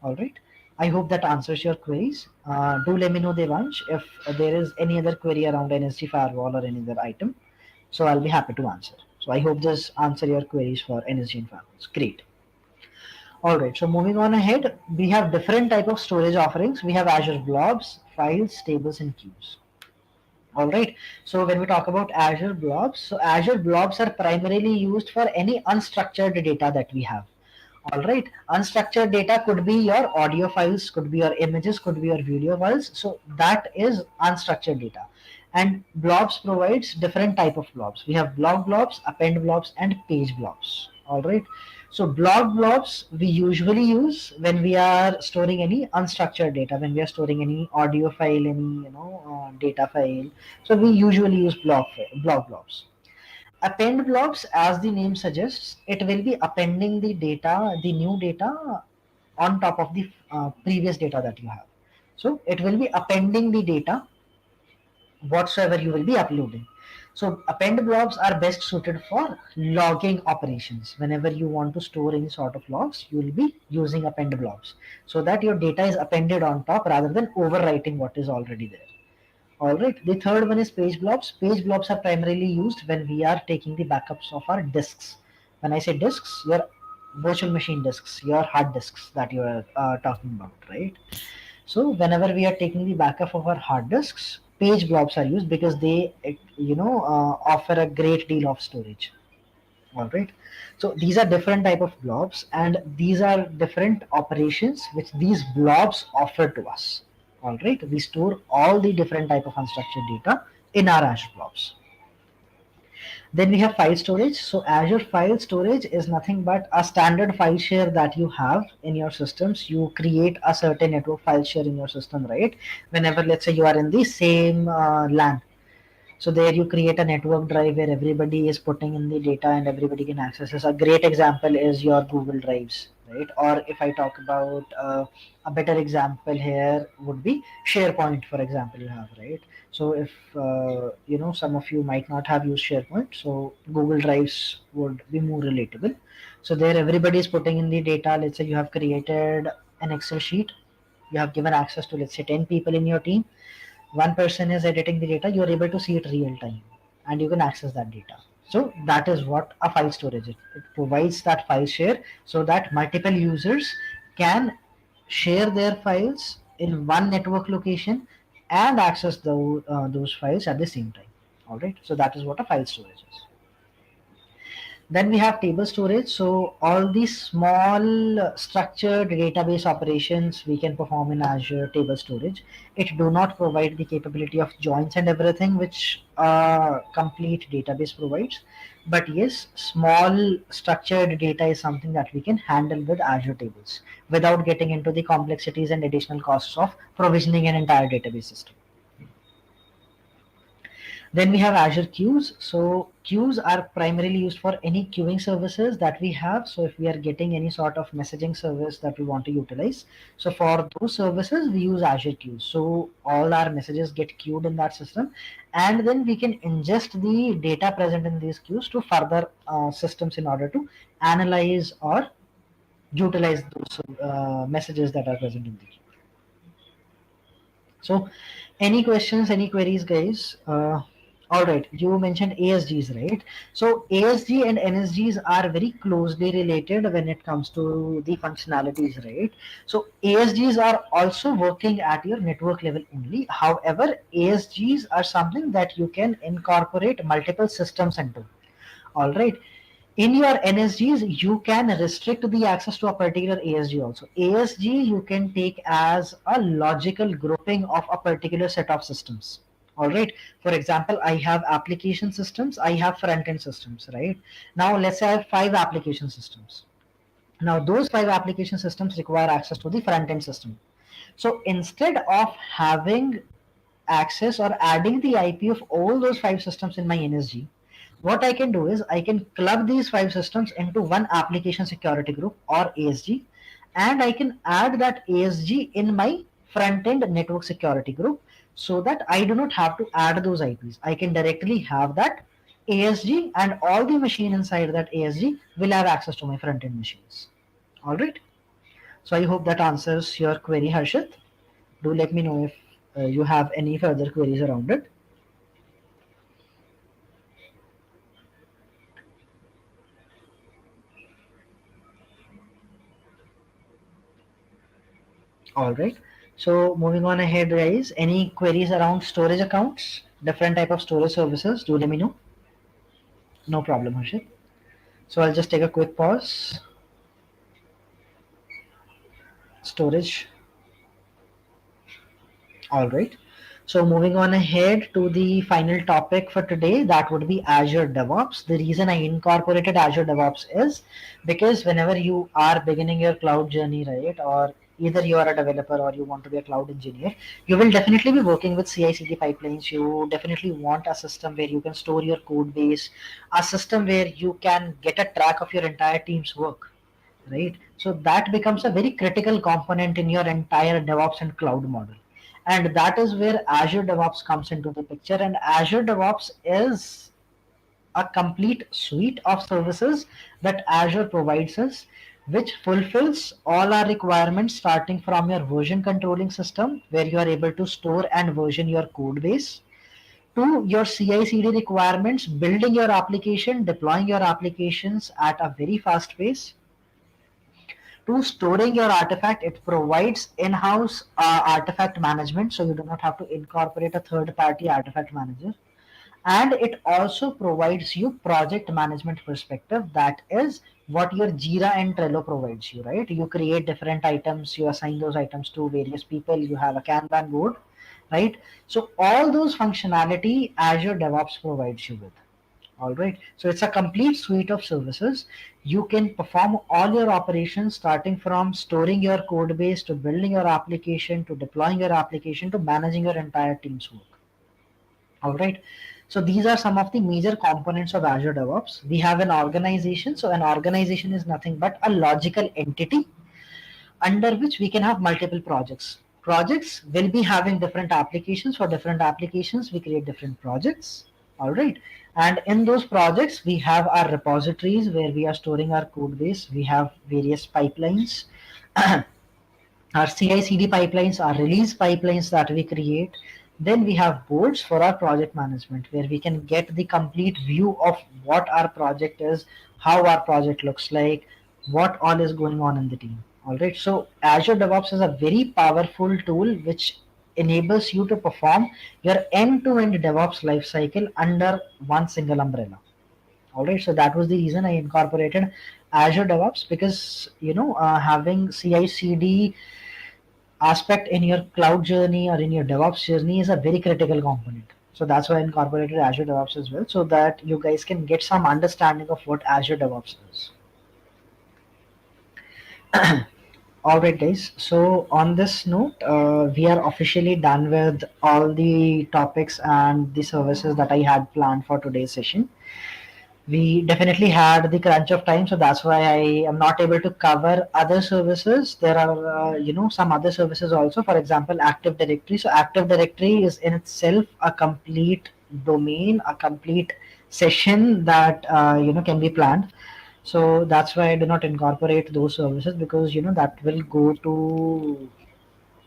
All right. I hope that answers your queries. Do let me know, Devansh, if there is any other query around NSG firewall or any other item. So I'll be happy to answer. So I hope this answer your queries for NSG and firewalls. Great. All right. So moving on ahead, we have different type of storage offerings. We have Azure Blobs, files, tables, and queues. All right. So when we talk about Azure Blobs, so Azure Blobs are primarily used for any unstructured data that we have. All right. Unstructured data could be your audio files, could be your images, could be your video files. So that is unstructured data. And blobs provides different type of blobs. We have block blobs, append blobs, and page blobs. All right. So block blobs we usually use when we are storing any unstructured data, when we are storing any audio file, any data file. So we usually use block blobs. Append blobs, as the name suggests, it will be appending the data, the new data on top of the previous data that you have. So it will be appending the data whatsoever you will be uploading. So append blobs are best suited for logging operations. Whenever you want to store any sort of logs, you will be using append blobs so that your data is appended on top rather than overwriting what is already there. All right. The third one is page blobs. Page blobs are primarily used when we are taking the backups of our disks. When I say disks, your virtual machine disks, your hard disks that you are talking about, right? So whenever we are taking the backup of our hard disks, page blobs are used because they, offer a great deal of storage. All right. So these are different type of blobs, and these are different operations which these blobs offer to us. All right. We store all the different type of unstructured data in our Azure blobs. Then we have file storage. So Azure file storage is nothing but a standard file share that you have in your systems. You create a certain network file share in your system, right? Whenever, let's say, you are in the same LAN, so there you create a network drive where everybody is putting in the data and everybody can access it. A great example is your Google Drives, right? Or if I talk about a better example here would be SharePoint, for example, you have, right? So if some of you might not have used SharePoint, so Google Drives would be more relatable. So there everybody is putting in the data. Let's say you have created an Excel sheet. You have given access to, let's say, 10 people in your team. One person is editing the data, you are able to see it real time and you can access that data. So that is what a file storage is. It provides that file share so that multiple users can share their files in one network location and access those files at the same time. All right. So that is what a file storage is. Then we have table storage. So all these small structured database operations we can perform in Azure table storage. It do not provide the capability of joins and everything which complete database provides. But yes, small structured data is something that we can handle with Azure tables without getting into the complexities and additional costs of provisioning an entire database system. Then we have Azure queues. So queues are primarily used for any queuing services that we have. So if we are getting any sort of messaging service that we want to utilize, so for those services we use Azure queues. So all our messages get queued in that system, and then we can ingest the data present in these queues to further systems in order to analyze or utilize those messages that are present in the queue. So, any questions, any queries, guys? All right, you mentioned ASGs, right? So, ASG and NSGs are very closely related when it comes to the functionalities, right? So, ASGs are also working at your network level only. However, ASGs are something that you can incorporate multiple systems into. All right. In your NSGs, you can restrict the access to a particular ASG also. ASG you can take as a logical grouping of a particular set of systems. All right. For example, I have application systems, I have front end systems, right? Now, let's say I have 5 application systems. Now, those 5 application systems require access to the front end system. So instead of having access or adding the IP of all those 5 systems in my NSG, what I can do is I can club these 5 systems into one application security group or ASG, and I can add that ASG in my front end network security group so that I do not have to add those IPs. I can directly have that ASG, and all the machine inside that ASG will have access to my front end machines. All right. So I hope that answers your query, Harshit. Do let me know if you have any further queries around it. All right. So moving on ahead, guys. Any queries around storage accounts, different type of storage services? Do let me know. No problem, Harshit. So I'll just take a quick pause. Storage. All right. So moving on ahead to the final topic for today, that would be Azure DevOps. The reason I incorporated Azure DevOps is because whenever you are beginning your cloud journey, right, or either you are a developer or you want to be a cloud engineer, you will definitely be working with CI/CD pipelines. You definitely want a system where you can store your code base, a system where you can get a track of your entire team's work, right? So that becomes a very critical component in your entire DevOps and cloud model. And that is where Azure DevOps comes into the picture. And Azure DevOps is a complete suite of services that Azure provides us, which fulfills all our requirements, starting from your version controlling system, where you are able to store and version your code base, to your CI/CD requirements, building your application, deploying your applications at a very fast pace, to storing your artifact. It provides in-house artifact management, so you do not have to incorporate a third-party artifact manager. And it also provides you project management perspective. That is what your Jira and Trello provides you, right? You create different items, you assign those items to various people, you have a Kanban board, right? So all those functionality Azure DevOps provides you with. All right. So it's a complete suite of services. You can perform all your operations, starting from storing your code base, to building your application, to deploying your application, to managing your entire team's work. All right. So these are some of the major components of Azure DevOps. We have an organization. So an organization is nothing but a logical entity under which we can have multiple projects. Projects will be having different applications. For different applications, we create different projects. All right. And in those projects, we have our repositories where we are storing our code base. We have various pipelines, our CI/CD pipelines, our release pipelines that we create. Then we have boards for our project management, where we can get the complete view of what our project is, how our project looks like, what all is going on in the team. All right. So Azure DevOps is a very powerful tool which enables you to perform your end-to-end DevOps lifecycle under one single umbrella. All right. So that was the reason I incorporated Azure DevOps, because having CI/CD aspect in your cloud journey or in your DevOps journey is a very critical component. So that's why I incorporated Azure DevOps as well, so that you guys can get some understanding of what Azure DevOps is. All right, guys. So on this note, we are officially done with all the topics and the services that I had planned for today's session. We definitely had the crunch of time, so that's why I am not able to cover other services. There are some other services also, for example Active Directory. So Active Directory is in itself a complete domain, a complete session that can be planned. So that's why I do not incorporate those services, because that will go to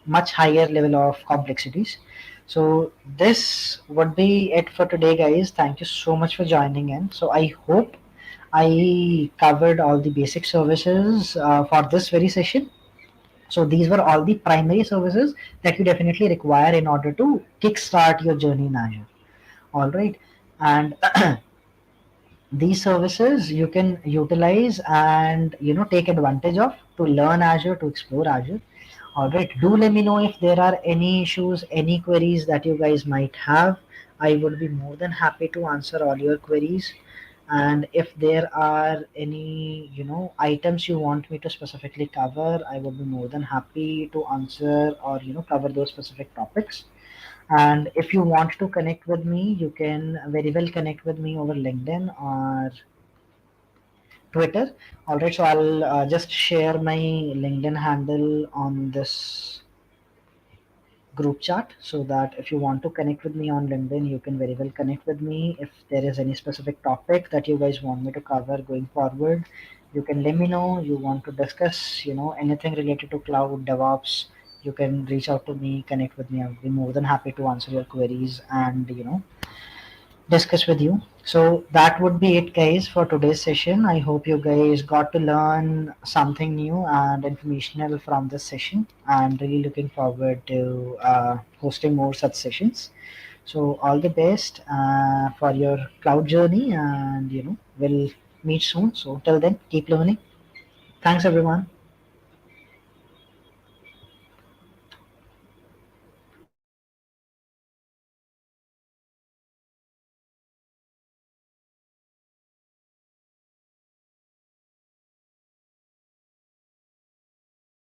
much higher level of complexities. So this would be it for today, guys. Thank you so much for joining in. So I hope I covered all the basic services for this very session. So these were all the primary services that you definitely require in order to kickstart your journey in Azure. All right. And these services you can utilize and take advantage of to learn Azure, to explore Azure. All right, do let me know if there are any issues, any queries that you guys might have. I would be more than happy to answer all your queries. And if there are any items you want me to specifically cover, I would be more than happy to answer or cover those specific topics. And if you want to connect with me, you can very well connect with me over LinkedIn or Twitter. All right, so I'll just share my LinkedIn handle on this group chat, so that if you want to connect with me on LinkedIn, you can very well connect with me. If there is any specific topic that you guys want me to cover going forward, you can let me know. You want to discuss, anything related to cloud DevOps, you can reach out to me, connect with me. I'll be more than happy to answer your queries and discuss with you. So that would be it, guys, for today's session. I hope you guys got to learn something new and informational from this session. I'm really looking forward to hosting more such sessions. So all the best for your cloud journey, and we'll meet soon. So till then, keep learning. Thanks, everyone.